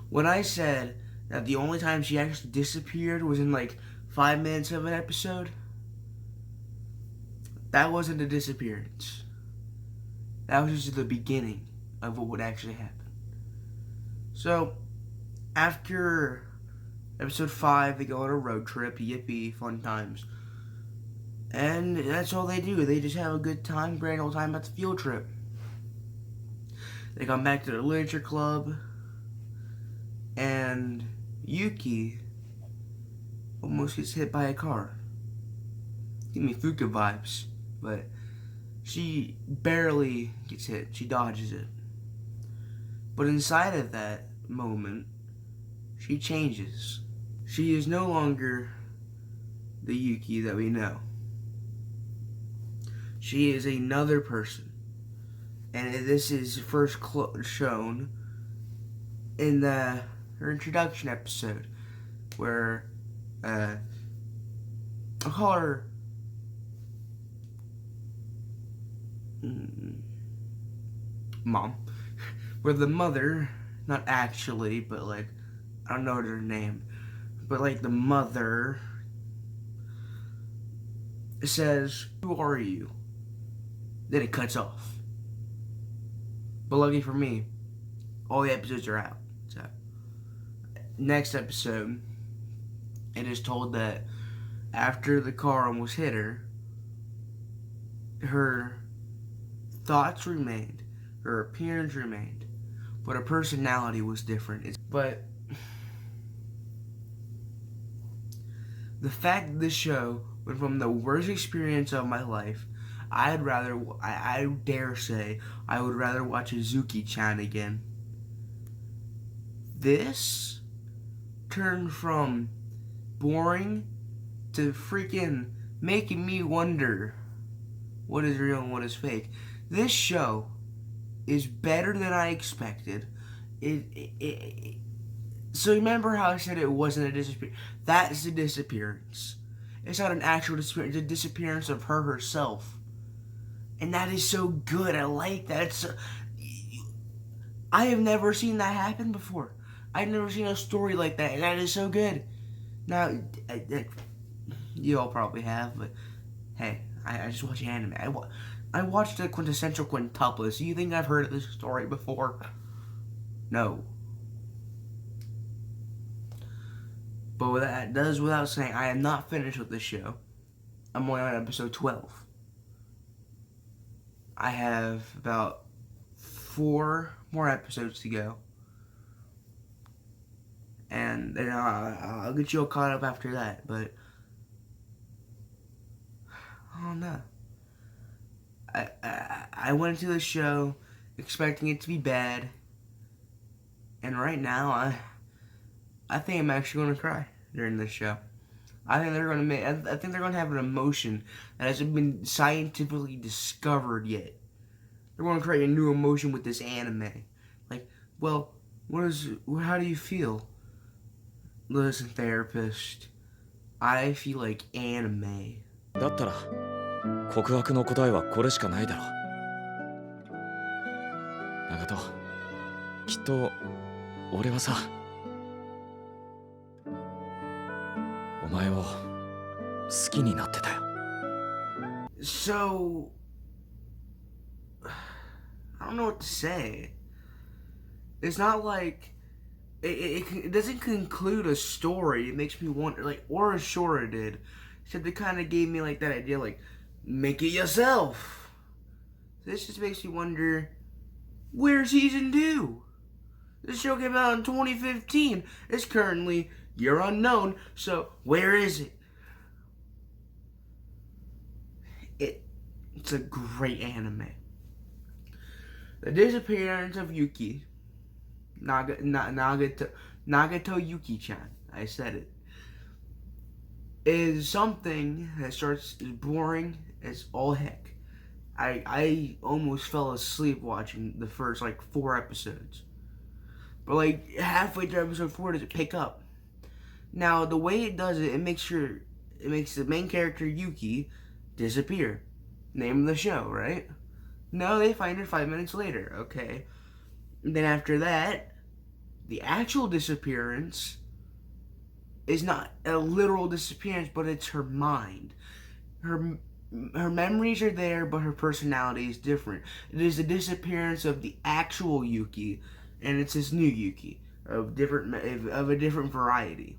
When I said that the only time she actually disappeared was in like 5 minutes of an episode, that wasn't a disappearance. That was just the beginning of what would actually happen. So, after episode 5, they go on a road trip. Yippee, fun times. And that's all they do. They just have a good time, grand old time at the field trip. They come back to the literature club, and Yuki almost gets hit by a car. Give me Fuka vibes, but she barely gets hit. She dodges it. But inside of that moment, she changes. She is no longer the Yuki that we know. She is another person. And this is first shown in her introduction episode, where I'll call her Mom, where the mother, not actually, but like, I don't know her name, but like the mother says, "Who are you?" Then it cuts off. But lucky for me, all the episodes are out. So, next episode, it is told that after the car almost hit her, her thoughts remained, her appearance remained, but her personality was different. But the fact that this show went from the worst experience of my life, I dare say, I would rather watch Azuki-chan again. This turned from boring to freaking making me wonder what is real and what is fake. This show is better than I expected. So remember how I said it wasn't a disappearance? That's a disappearance. It's not an actual disappearance. It's a disappearance of her herself. And that is so good. I like that. I have never seen that happen before. I've never seen a story like that, and that is so good. Now, you all probably have, but hey, I just watch anime. I watched the quintessential quintuplets. Do you think I've heard of this story before? No. But that does without saying, I am not finished with this show. I'm only on episode 12. I have about 4 more episodes to go. And then I'll get you all caught up after that, but I don't know. I went into the show expecting it to be bad, and right now I think I'm actually going to cry during this show. I think they're going to have an emotion that hasn't been scientifically discovered yet. They're going to create a new emotion with this anime. Like, well, how do you feel? Listen, therapist, I feel like anime. だったら告白の答えはこれしかないだろう。長門、きっと俺はさ、お前を好きになってたよ。So, I don't know what to say. It's not like it doesn't conclude a story. It makes me wonder, like Aura Shora did. Except it kind of gave me like that idea, like make it yourself. This just makes me wonder, where's season 2? This show came out in 2015. It's currently year unknown. So where is it? It's a great anime. The Disappearance of Yuki. Nagato Yuki-chan. I said it. is something that starts as boring as all heck. I almost fell asleep watching the first like 4 episodes. But like halfway through episode 4 does it pick up. Now the way it does it, it makes the main character Yuki disappear. Name of the show, right? No, they find her 5 minutes later, okay. And then after that, the actual disappearance is not a literal disappearance, but it's her mind. Her her memories are there, but her personality is different. It is the disappearance of the actual Yuki, and it's this new Yuki of a different variety.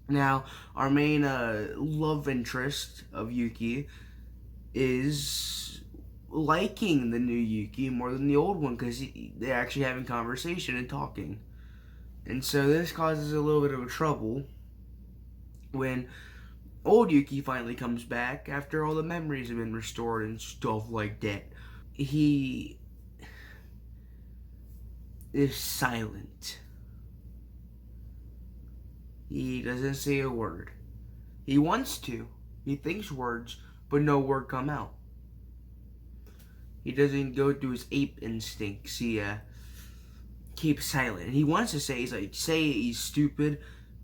Now, our main love interest of Yuki is liking the new Yuki more than the old one because they're actually having conversation and talking. And so this causes a little bit of a trouble when old Yuki finally comes back after all the memories have been restored and stuff like that. He is silent. He doesn't say a word. He wants to. He thinks words, but no word come out. He doesn't go through his ape instincts. He keeps silent. He wants to say, he's stupid,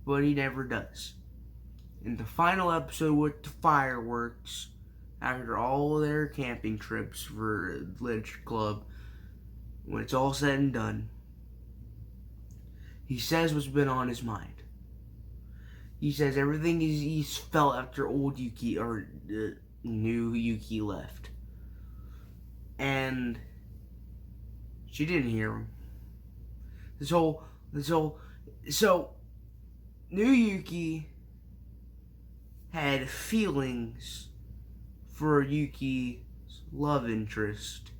but he never does. In the final episode with the fireworks, after all their camping trips for Literature Club, when it's all said and done, he says what's been on his mind. He says everything he's felt after old Yuki or new Yuki left. And she didn't hear him. So new Yuki had feelings for Yuki's love interest.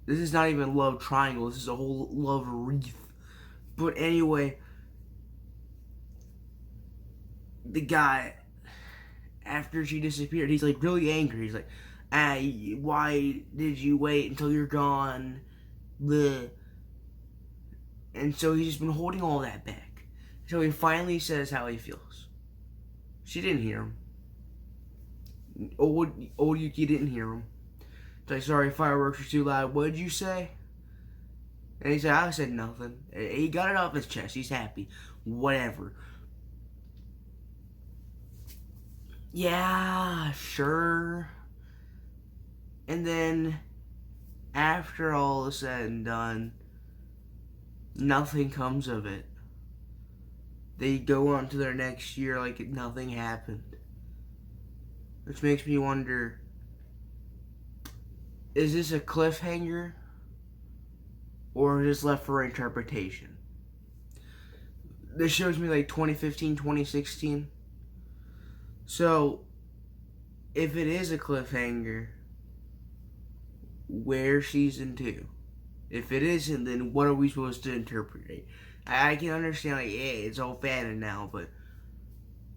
This is not even love triangle, this is a whole love wreath. But anyway, the guy, after she disappeared, he's like really angry. He's like, why did you wait until you're gone? Bleh. And so he's just been holding all that back. So he finally says how he feels. She didn't hear him. Old Yuki didn't hear him. It's like, sorry, fireworks were too loud. What did you say? And he said, I said nothing. He got it off his chest. He's happy. Whatever. Yeah, sure. And then, after all is said and done, nothing comes of it. They go on to their next year like nothing happened. Which makes me wonder, is this a cliffhanger? Or is this left for interpretation? This shows me like 2015, 2016. So, if it is a cliffhanger, where's season 2? If it isn't, then what are we supposed to interpret? I can understand, like, yeah, it's all fanon now, but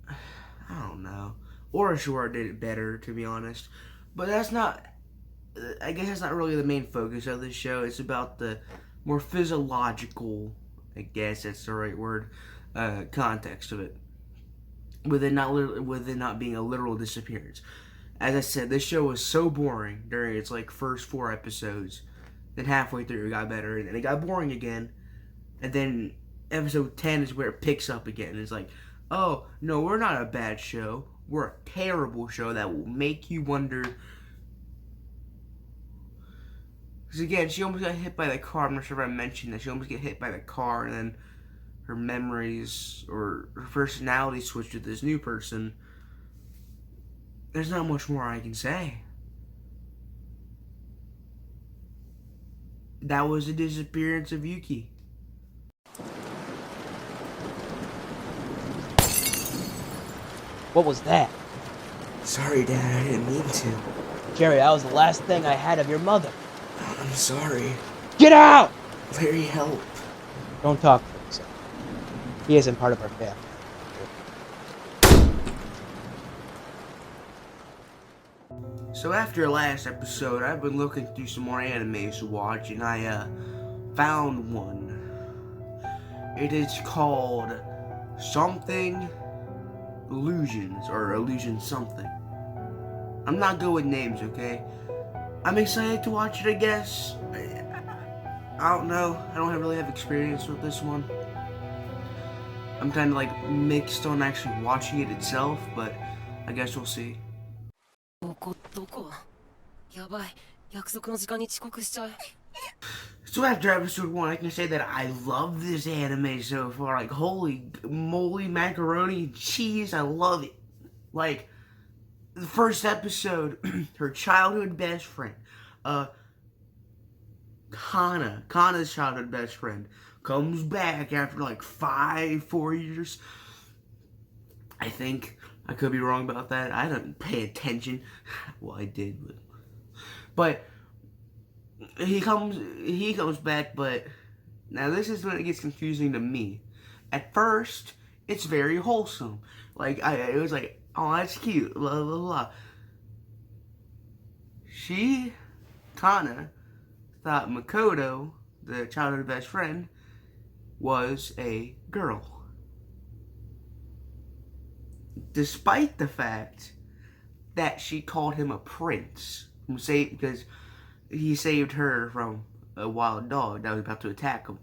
I don't know. Orashura did it better, to be honest. But that's not, I guess that's not really the main focus of this show. It's about the more physiological, I guess that's the right word, context of it. With it not being a literal disappearance. As I said, this show was so boring during its like first 4 episodes. Then halfway through it got better, and then it got boring again. And then episode 10 is where it picks up again. It's like, oh no, we're not a bad show. We're a terrible show that will make you wonder. Because again, she almost got hit by the car. I'm not sure if I mentioned that. She almost got hit by the car, and then her memories or her personality switched with this new person. There's not much more I can say. That was the disappearance of Yuki. What was that? Sorry, Dad, I didn't mean to. Jerry, that was the last thing I had of your mother. I'm sorry. Get out! Larry, help. Don't talk for himself. He isn't part of our family. So after last episode, I've been looking through some more animes to watch, and I found one. It is called something illusions or illusion something. I'm not good with names, okay? I'm excited to watch it, I guess. I don't know. I don't really have experience with this one. I'm kind of like mixed on actually watching it itself, but I guess we'll see. どこやばい約束の時間に遅刻しちゃう So after episode 1, I can say that I love this anime so far. Like, holy moly, macaroni and cheese, I love it. Like, the first episode, her childhood best friend, Kana's childhood best friend, comes back after like 4 years. I think. I could be wrong about that. I didn't pay attention. Well, I did, but he comes back. But now this is when it gets confusing to me. At first, it's very wholesome. Like it was like, oh, that's cute. Blah blah blah. Kana, thought Makoto, the childhood best friend, was a girl. Despite the fact that she called him a prince, because he saved her from a wild dog that was about to attack him.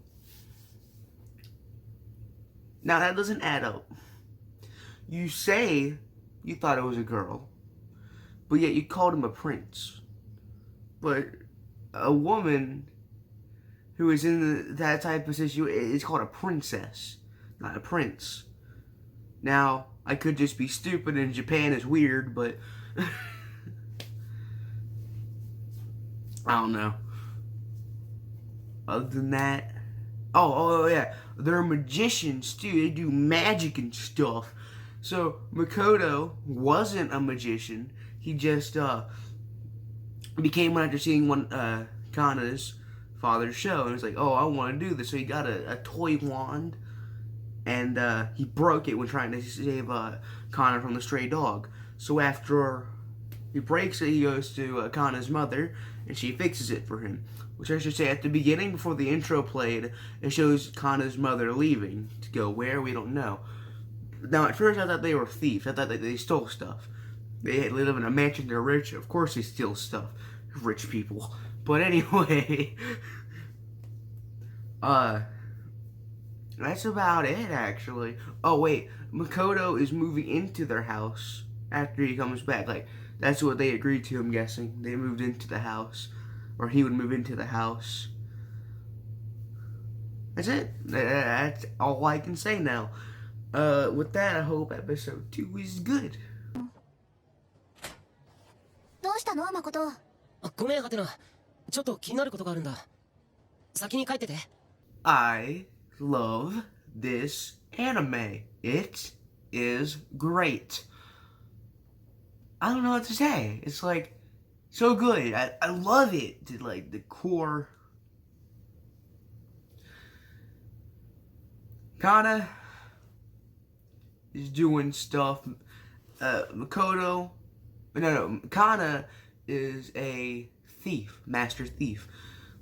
Now that doesn't add up. You say you thought it was a girl, but yet you called him a prince. But a woman who is in that type of situation is called a princess, not a prince. Now, I could just be stupid and Japan is weird, but I don't know. Other than that, oh yeah, they're magicians too. They do magic and stuff. So Makoto wasn't a magician. He just became one after seeing Kana's father's show, and was like, oh, I want to do this. So he got a toy wand. And he broke it when trying to save Kana from the stray dog. So after he breaks it, he goes to Kana's mother, and she fixes it for him. Which I should say, at the beginning, before the intro played, it shows Kana's mother leaving. To go where? We don't know. Now, at first, I thought they were thieves. I thought that they stole stuff. They live in a mansion, they're rich. Of course they steal stuff. Rich people. But anyway... That's about it, actually. Oh, wait. Makoto is moving into their house after he comes back. Like, that's what they agreed to, I'm guessing. They moved into the house. Or he would move into the house. That's it. That's all I can say now. With that, I hope episode 2 is good. どうしたの誠。ごめんハテナちょっと気になることがあるんだ先に帰ってて I love this anime. It is great. I don't know what to say. It's like so good. I love it. Like the core. Kana is doing stuff. Makoto. No. Kana is a thief, master thief.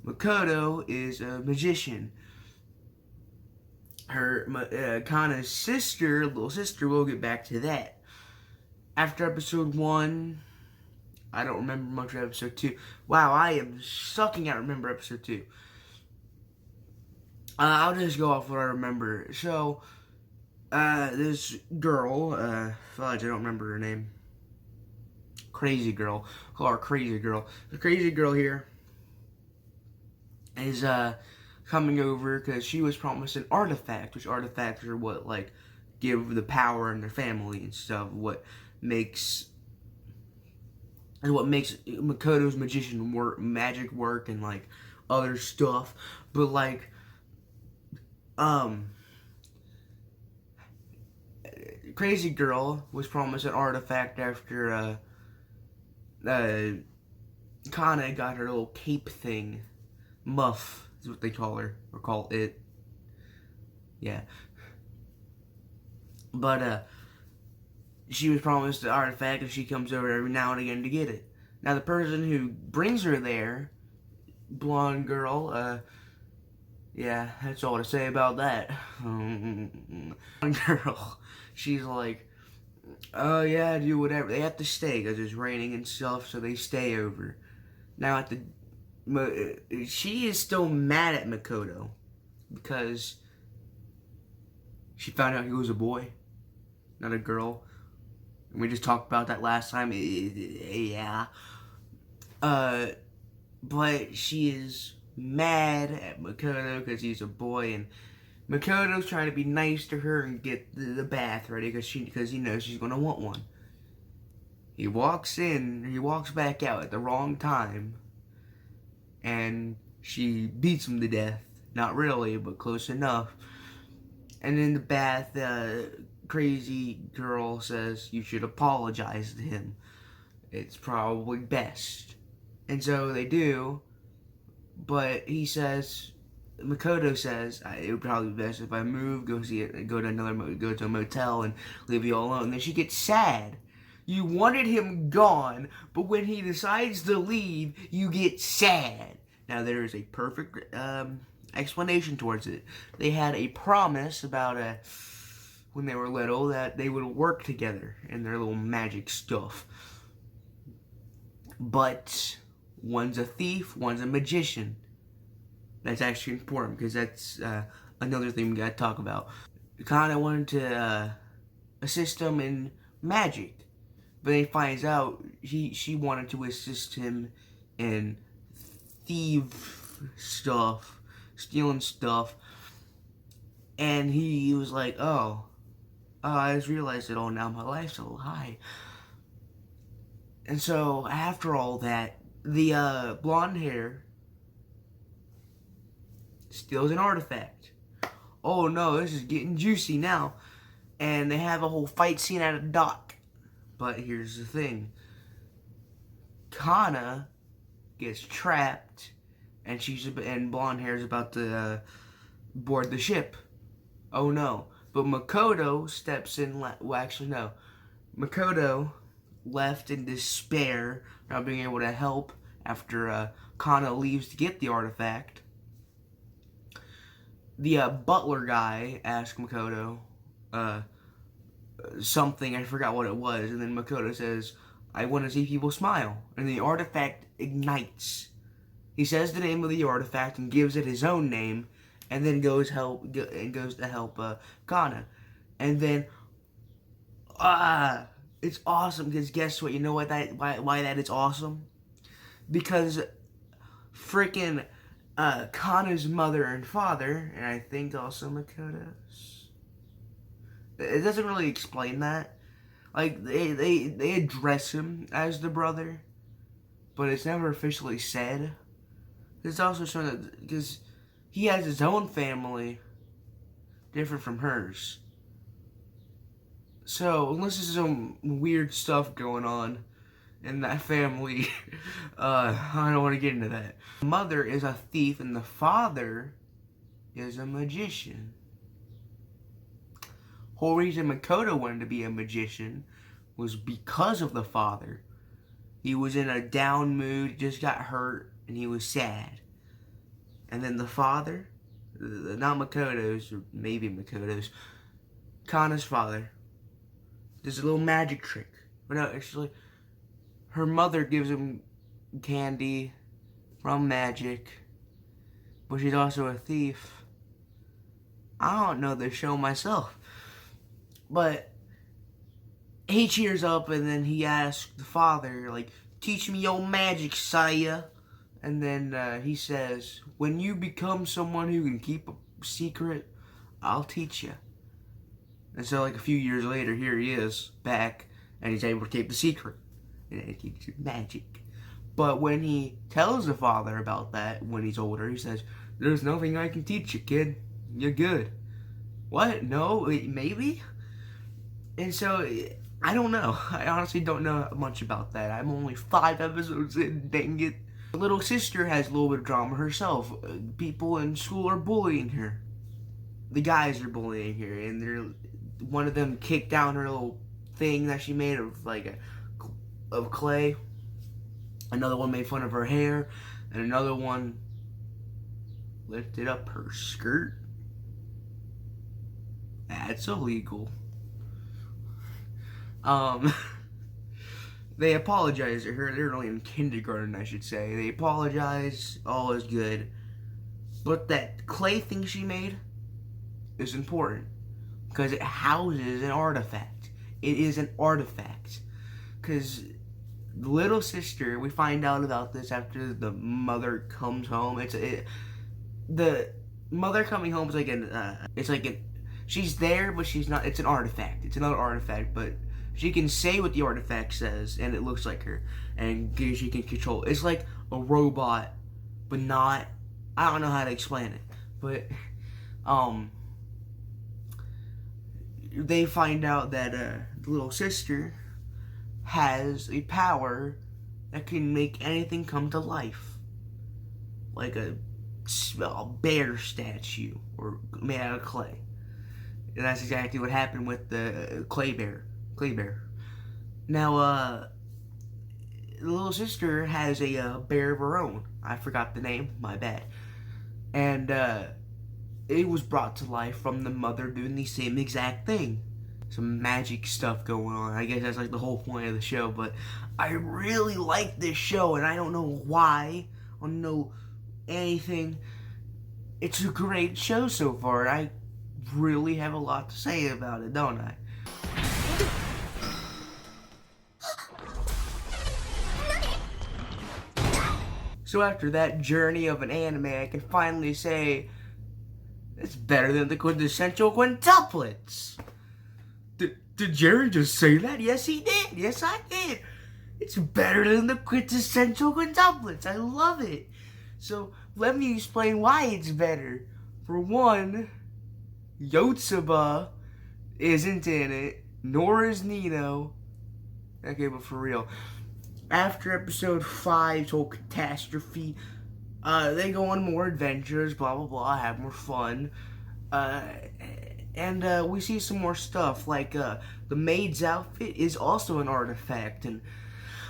Makoto is a magician. Kana's sister, little sister, we'll get back to that. After episode 1, I don't remember much of episode 2. Wow, I am sucking at remember episode 2. I'll just go off what I remember. So, this girl, fudge, I don't remember her name. Crazy girl. Call her Crazy Girl. The Crazy Girl here is, coming over because she was promised an artifact, which artifacts are what, like, give the power in their family and stuff, what makes Makoto's magic work and, like, other stuff, but, like, Crazy Girl was promised an artifact after, Kana got her little cape thing, muff, is what they call her, or call it. Yeah. But, she was promised the artifact and she comes over every now and again to get it. Now, the person who brings her there, blonde girl, yeah, that's all to say about that. Blonde girl, she's like, Oh yeah, do whatever. They have to stay because it's raining and stuff, so they stay over. Now at the, she is still mad at Makoto because she found out he was a boy, not a girl. And we just talked about that last time. Yeah. But she is mad at Makoto because he's a boy, and Makoto's trying to be nice to her and get the bath ready because he knows she's gonna want one. He walks back out at the wrong time, and she beats him to death. Not really, but close enough. And in the bath, crazy girl says you should apologize to him. It's probably best. And so they do, but Makoto says, it would probably be best if I move, go to a motel and leave you all alone. Then she gets sad. You wanted him gone, but when he decides to leave, you get sad. Now there is a perfect explanation towards it. They had a promise about when they were little that they would work together in their little magic stuff. But one's a thief, one's a magician. That's actually important because that's another thing we gotta talk about. Kana wanted to assist him in magic, but he finds out she wanted to assist him in stuff, stealing stuff, and he was like, oh, I just realized that, oh, now my life's a lie. And so after all that, the blonde hair steals an artifact. Oh no, this is getting juicy now. And they have a whole fight scene at a dock. But here's the thing. Kana gets trapped, and blonde hair is about to board the ship. Oh no. But Makoto steps in, well actually no. Makoto left in despair, not being able to help after Kana leaves to get the artifact. The butler guy asked Makoto something, I forgot what it was, and then Makoto says, I want to see people smile, and the artifact ignites. He says the name of the artifact and gives it his own name, and then goes to help Kana. And then it's awesome because guess what? You know why that is awesome? Because freaking Kana's mother and father, and I think also Makoto's. It doesn't really explain that. Like they address him as the brother, but it's never officially said. It's also shown that because he has his own family, different from hers. So unless there's some weird stuff going on in that family, I don't want to get into that. The mother is a thief and the father is a magician. Whole reason Makoto wanted to be a magician was because of the father. He was in a down mood, just got hurt, and he was sad. And then the father, not Makoto's, or maybe Makoto's, Kana's father, does a little magic trick. But no, actually, her mother gives him candy from magic, but she's also a thief. I don't know the show myself. But he cheers up and then he asks the father, like, teach me your magic, Saya. And then he says, when you become someone who can keep a secret, I'll teach you. And so like a few years later, here he is back and he's able to keep the secret. And he teaches magic. But when he tells the father about that when he's older, he says, there's nothing I can teach you, kid. You're good. What? No? Maybe? And so, I don't know. I honestly don't know much about that. I'm only 5 episodes in, dang it. Her little sister has a little bit of drama herself. People in school are bullying her. The guys are bullying her, and one of them kicked down her little thing that she made of clay. Another one made fun of her hair, and another one lifted up her skirt. That's illegal. Um, they apologize to her. They're only in kindergarten, I should say. They apologize. All is good. But that clay thing she made is important because it houses an artifact. It is an artifact. Because the little sister, we find out about this after the mother comes home. The mother coming home is like she's there, but she's not. It's an artifact. It's another artifact, but she can say what the artifact says, and it looks like her, and she can control. It's like a robot, but not. I don't know how to explain it, but they find out that the little sister has a power that can make anything come to life, like a bear statue or made out of clay. And that's exactly what happened with the clay bear. Now, the little sister has a bear of her own. I forgot the name. My bad. And it was brought to life from the mother doing the same exact thing. Some magic stuff going on. I guess that's like the whole point of the show. But I really like this show, and I don't know why. I don't know anything. It's a great show so far. I really have a lot to say about it, don't I? So after that journey of an anime, I can finally say it's better than the quintessential quintuplets. Did Jerry just say that? Yes, he did. Yes, I did. It's better than the quintessential quintuplets. I love it. So let me explain why it's better. For one, Yotsuba isn't in it, nor is Nino. Okay, but for real. After episode 5's whole catastrophe, they go on more adventures, blah blah blah, have more fun. And we see some more stuff, like the maid's outfit is also an artifact, and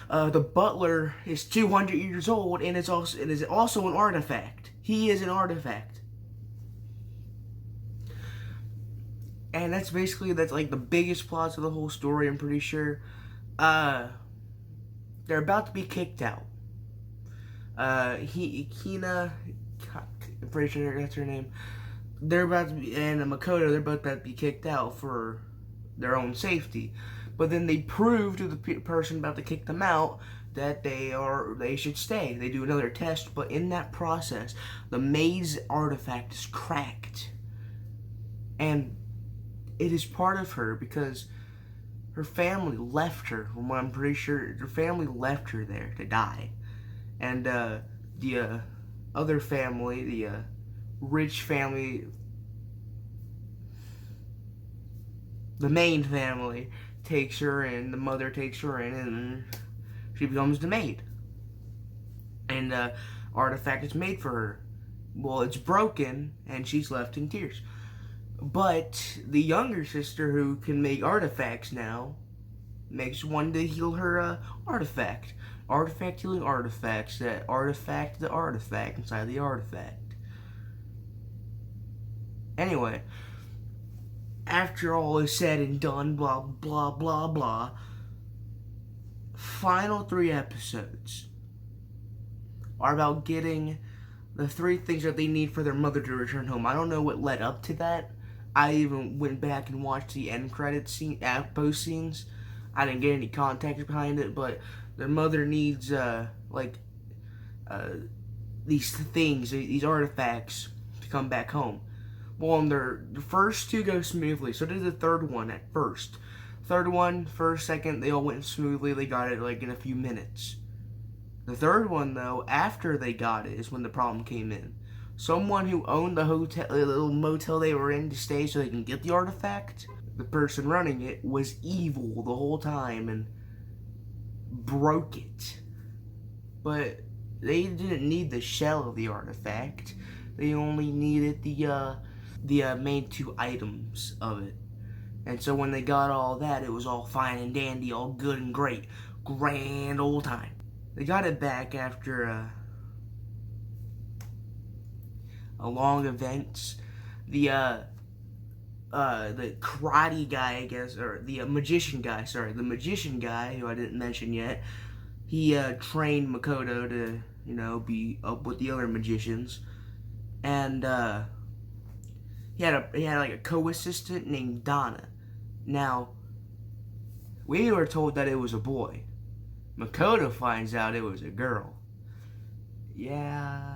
the butler is 200 years old and it is also an artifact. He is an artifact. And that's like the biggest plots of the whole story, I'm pretty sure. They're about to be kicked out. Hina, I'm pretty sure that's her name. They're about to be, and Makoto, they're both about to be kicked out for their own safety. But then they prove to the person about to kick them out that they should stay. They do another test, but in that process, the maid's artifact is cracked. And it is part of her because her family left her. From what I'm pretty sure, her family left her there to die. And the other family, the rich family, the main family, takes her in. The mother takes her in, and she becomes the maid. And artifact is made for her. Well, it's broken, and she's left in tears. But the younger sister, who can make artifacts now, makes one to heal her artifact. Artifact healing artifacts that artifact the artifact inside the artifact. Anyway, after all is said and done, blah blah blah blah, final 3 episodes are about getting the 3 things that they need for their mother to return home. I don't know what led up to that. I even went back and watched the end credits scene, post scenes. I didn't get any context behind it, but their mother needs these things, these artifacts, to come back home. Well, the first 2 go smoothly. So did the third one at first. Third one, first, second, they all went smoothly. They got it like in a few minutes. The third one, though, after they got it, is when the problem came in. Someone who owned the hotel, the little motel they were in to stay so they can get the artifact, the person running it was evil the whole time and broke it. But they didn't need the shell of the artifact. They only needed the main 2 items of it. And so when they got all that, it was all fine and dandy, all good and great. Grand old time. They got it back after a long event. The the karate guy, I guess, or the magician guy. Sorry, the magician guy who I didn't mention yet. He trained Makoto to, be up with the other magicians, and he had like a co-assistant named Donna. Now, we were told that it was a boy. Makoto finds out it was a girl. Yeah,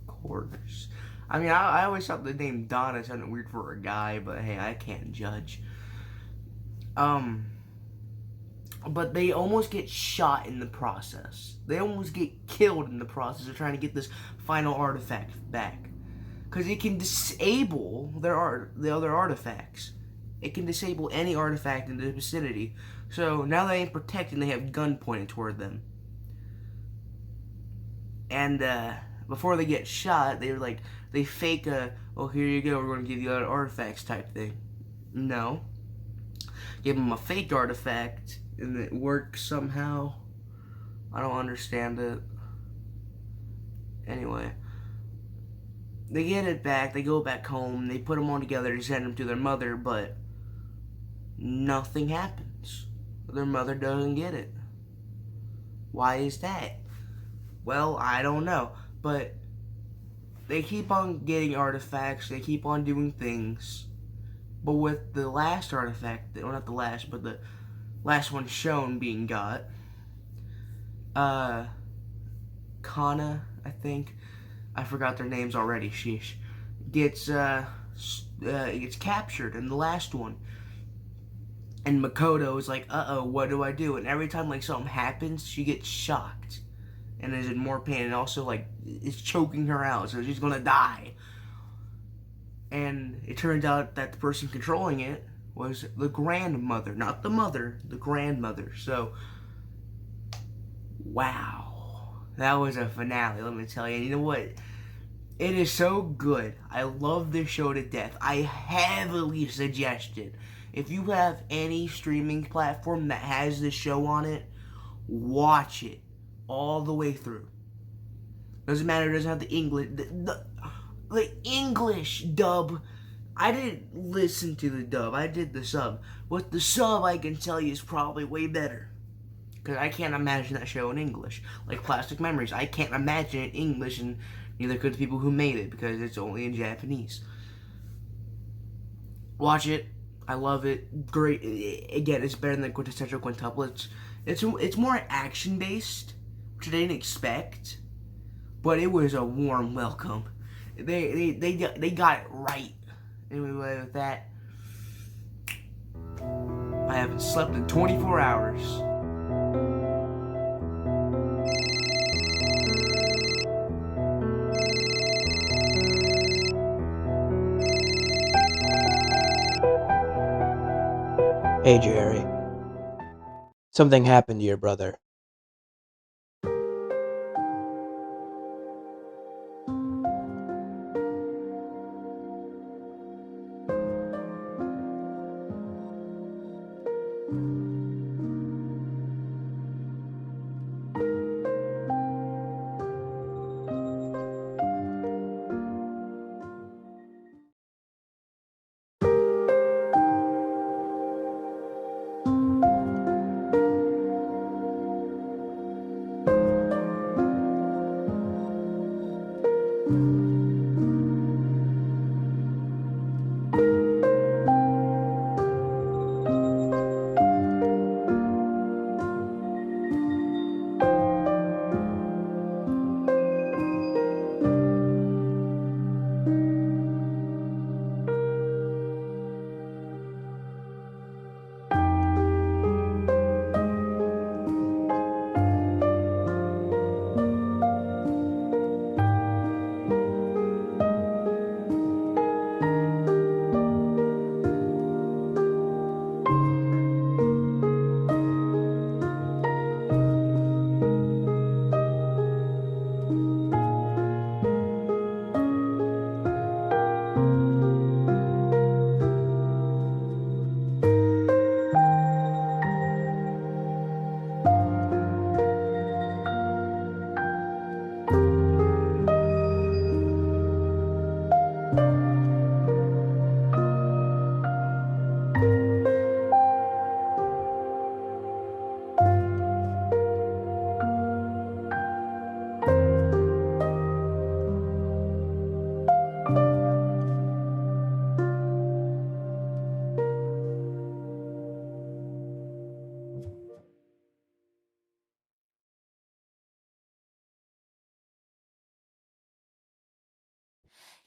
of course. I mean, I always thought the name Donna sounded weird for a guy, but hey, I can't judge. But they almost get shot in the process. They almost get killed in the process of trying to get this final artifact back. Because it can disable the other artifacts. It can disable any artifact in the vicinity. So now they ain't protected and they have gun pointed toward them. And before they get shot, they fake oh, here you go, we're going to give you other artifacts type thing. No. Give them a fake artifact and it works somehow. I don't understand it. Anyway. They get it back, they go back home, they put them all together and send them to their mother, but nothing happens. Their mother doesn't get it. Why is that? Well, I don't know, but they keep on getting artifacts, they keep on doing things, but with the last artifact, well, not the last, but the last one shown being got, Kana, I think, I forgot their names already, sheesh, gets captured in the last one. And Makoto is like, uh-oh, what do I do? And every time, something happens, she gets shocked. And is in more pain. And also, it's choking her out. So she's gonna die. And it turns out that the person controlling it was the grandmother. Not the mother, the grandmother. So, wow. That was a finale, let me tell you. And you know what? It is so good. I love this show to death. I heavily suggest it. If you have any streaming platform that has this show on it, watch it all the way through. Doesn't matter, it doesn't have the English. The English dub. I didn't listen to the dub, I did the sub. With the sub, I can tell you is probably way better. Because I can't imagine that show in English. Like Plastic Memories, I can't imagine it in English, and neither could the people who made it, because it's only in Japanese. Watch it. I love it. Great. Again, it's better than Quintessential Quintuple. It's more action based, which I didn't expect, but it was a warm welcome. They got it right. Anyway, with that, I haven't slept in 24 hours. Hey, Jerry. Something happened to your brother.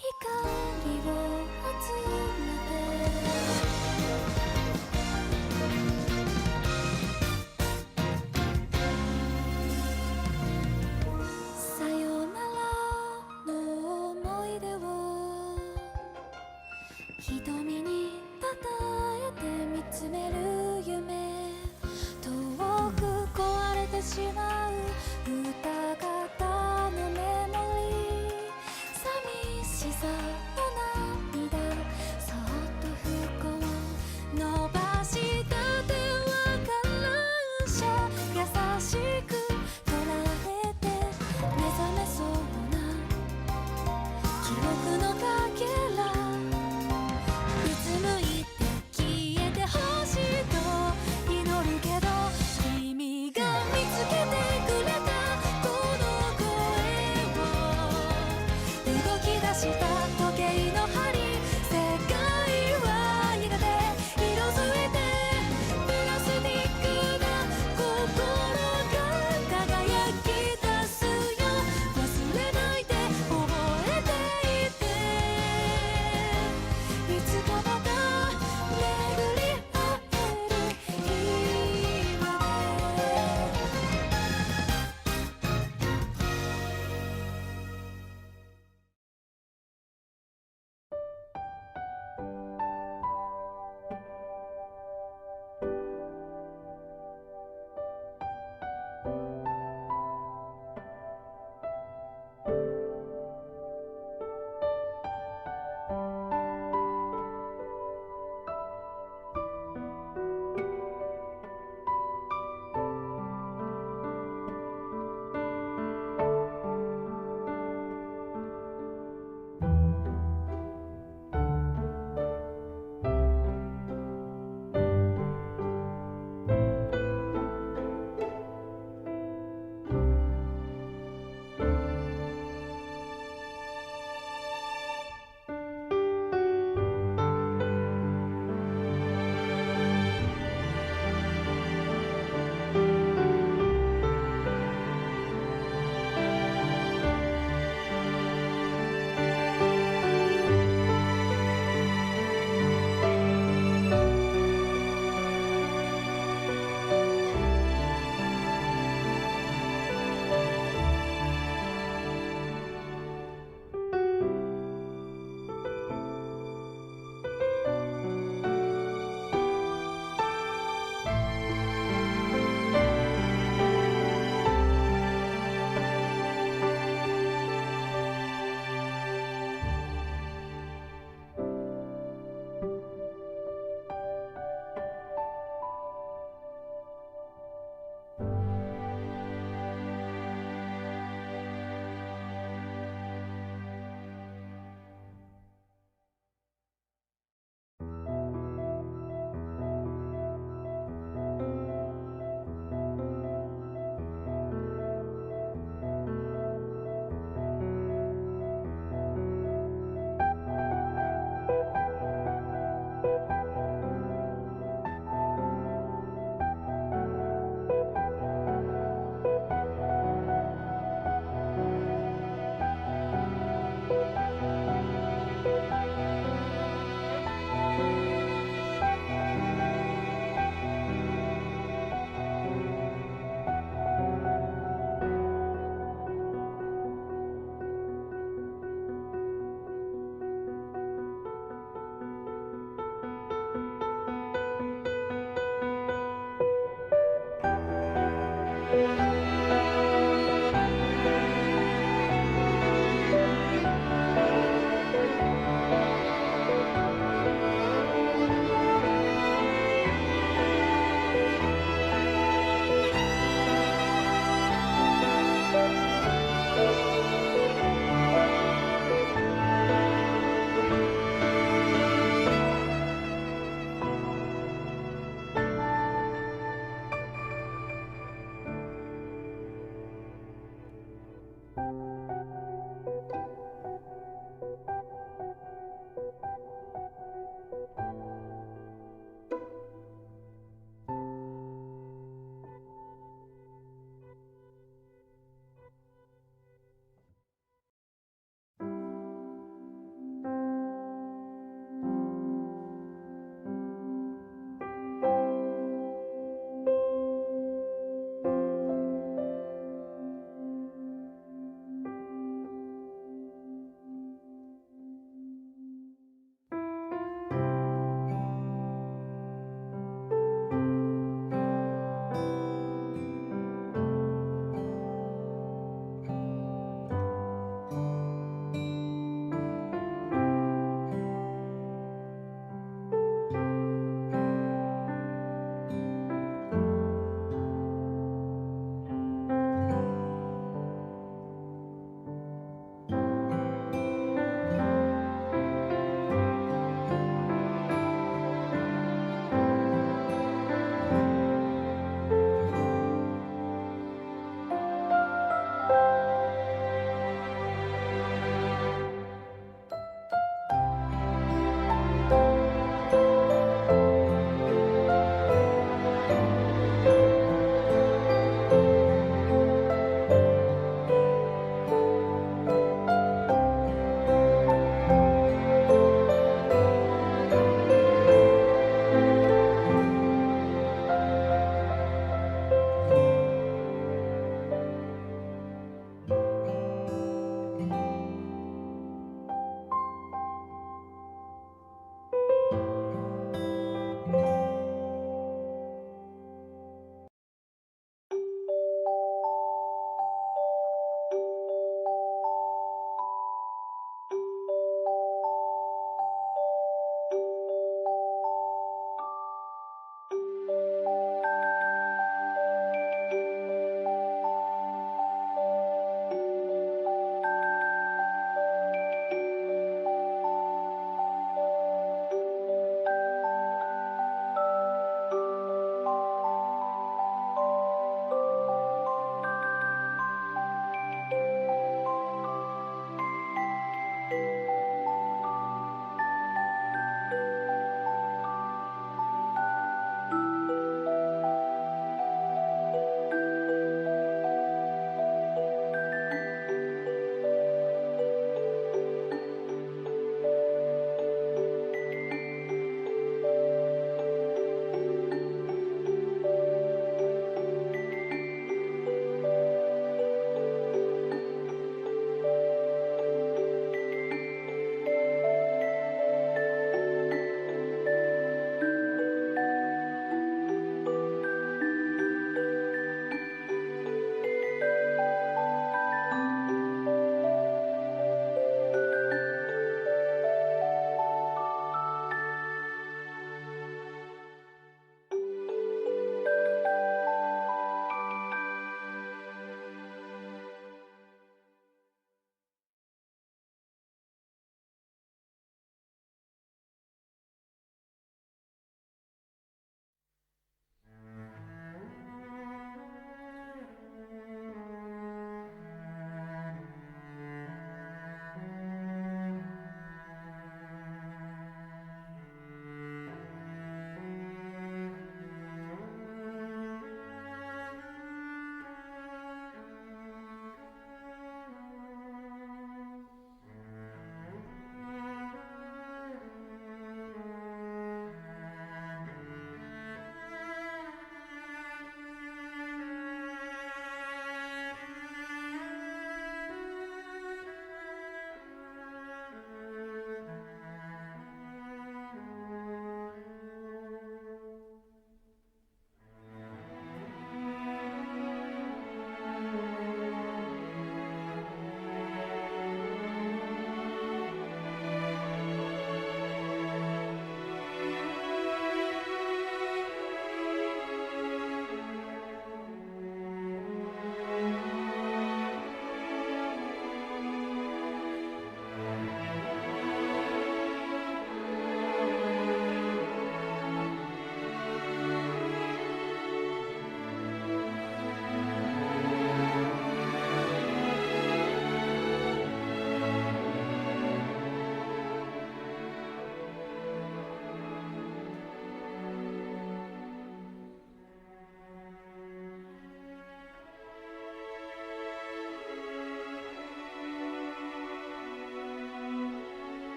光を集めてさよならの思い出を瞳に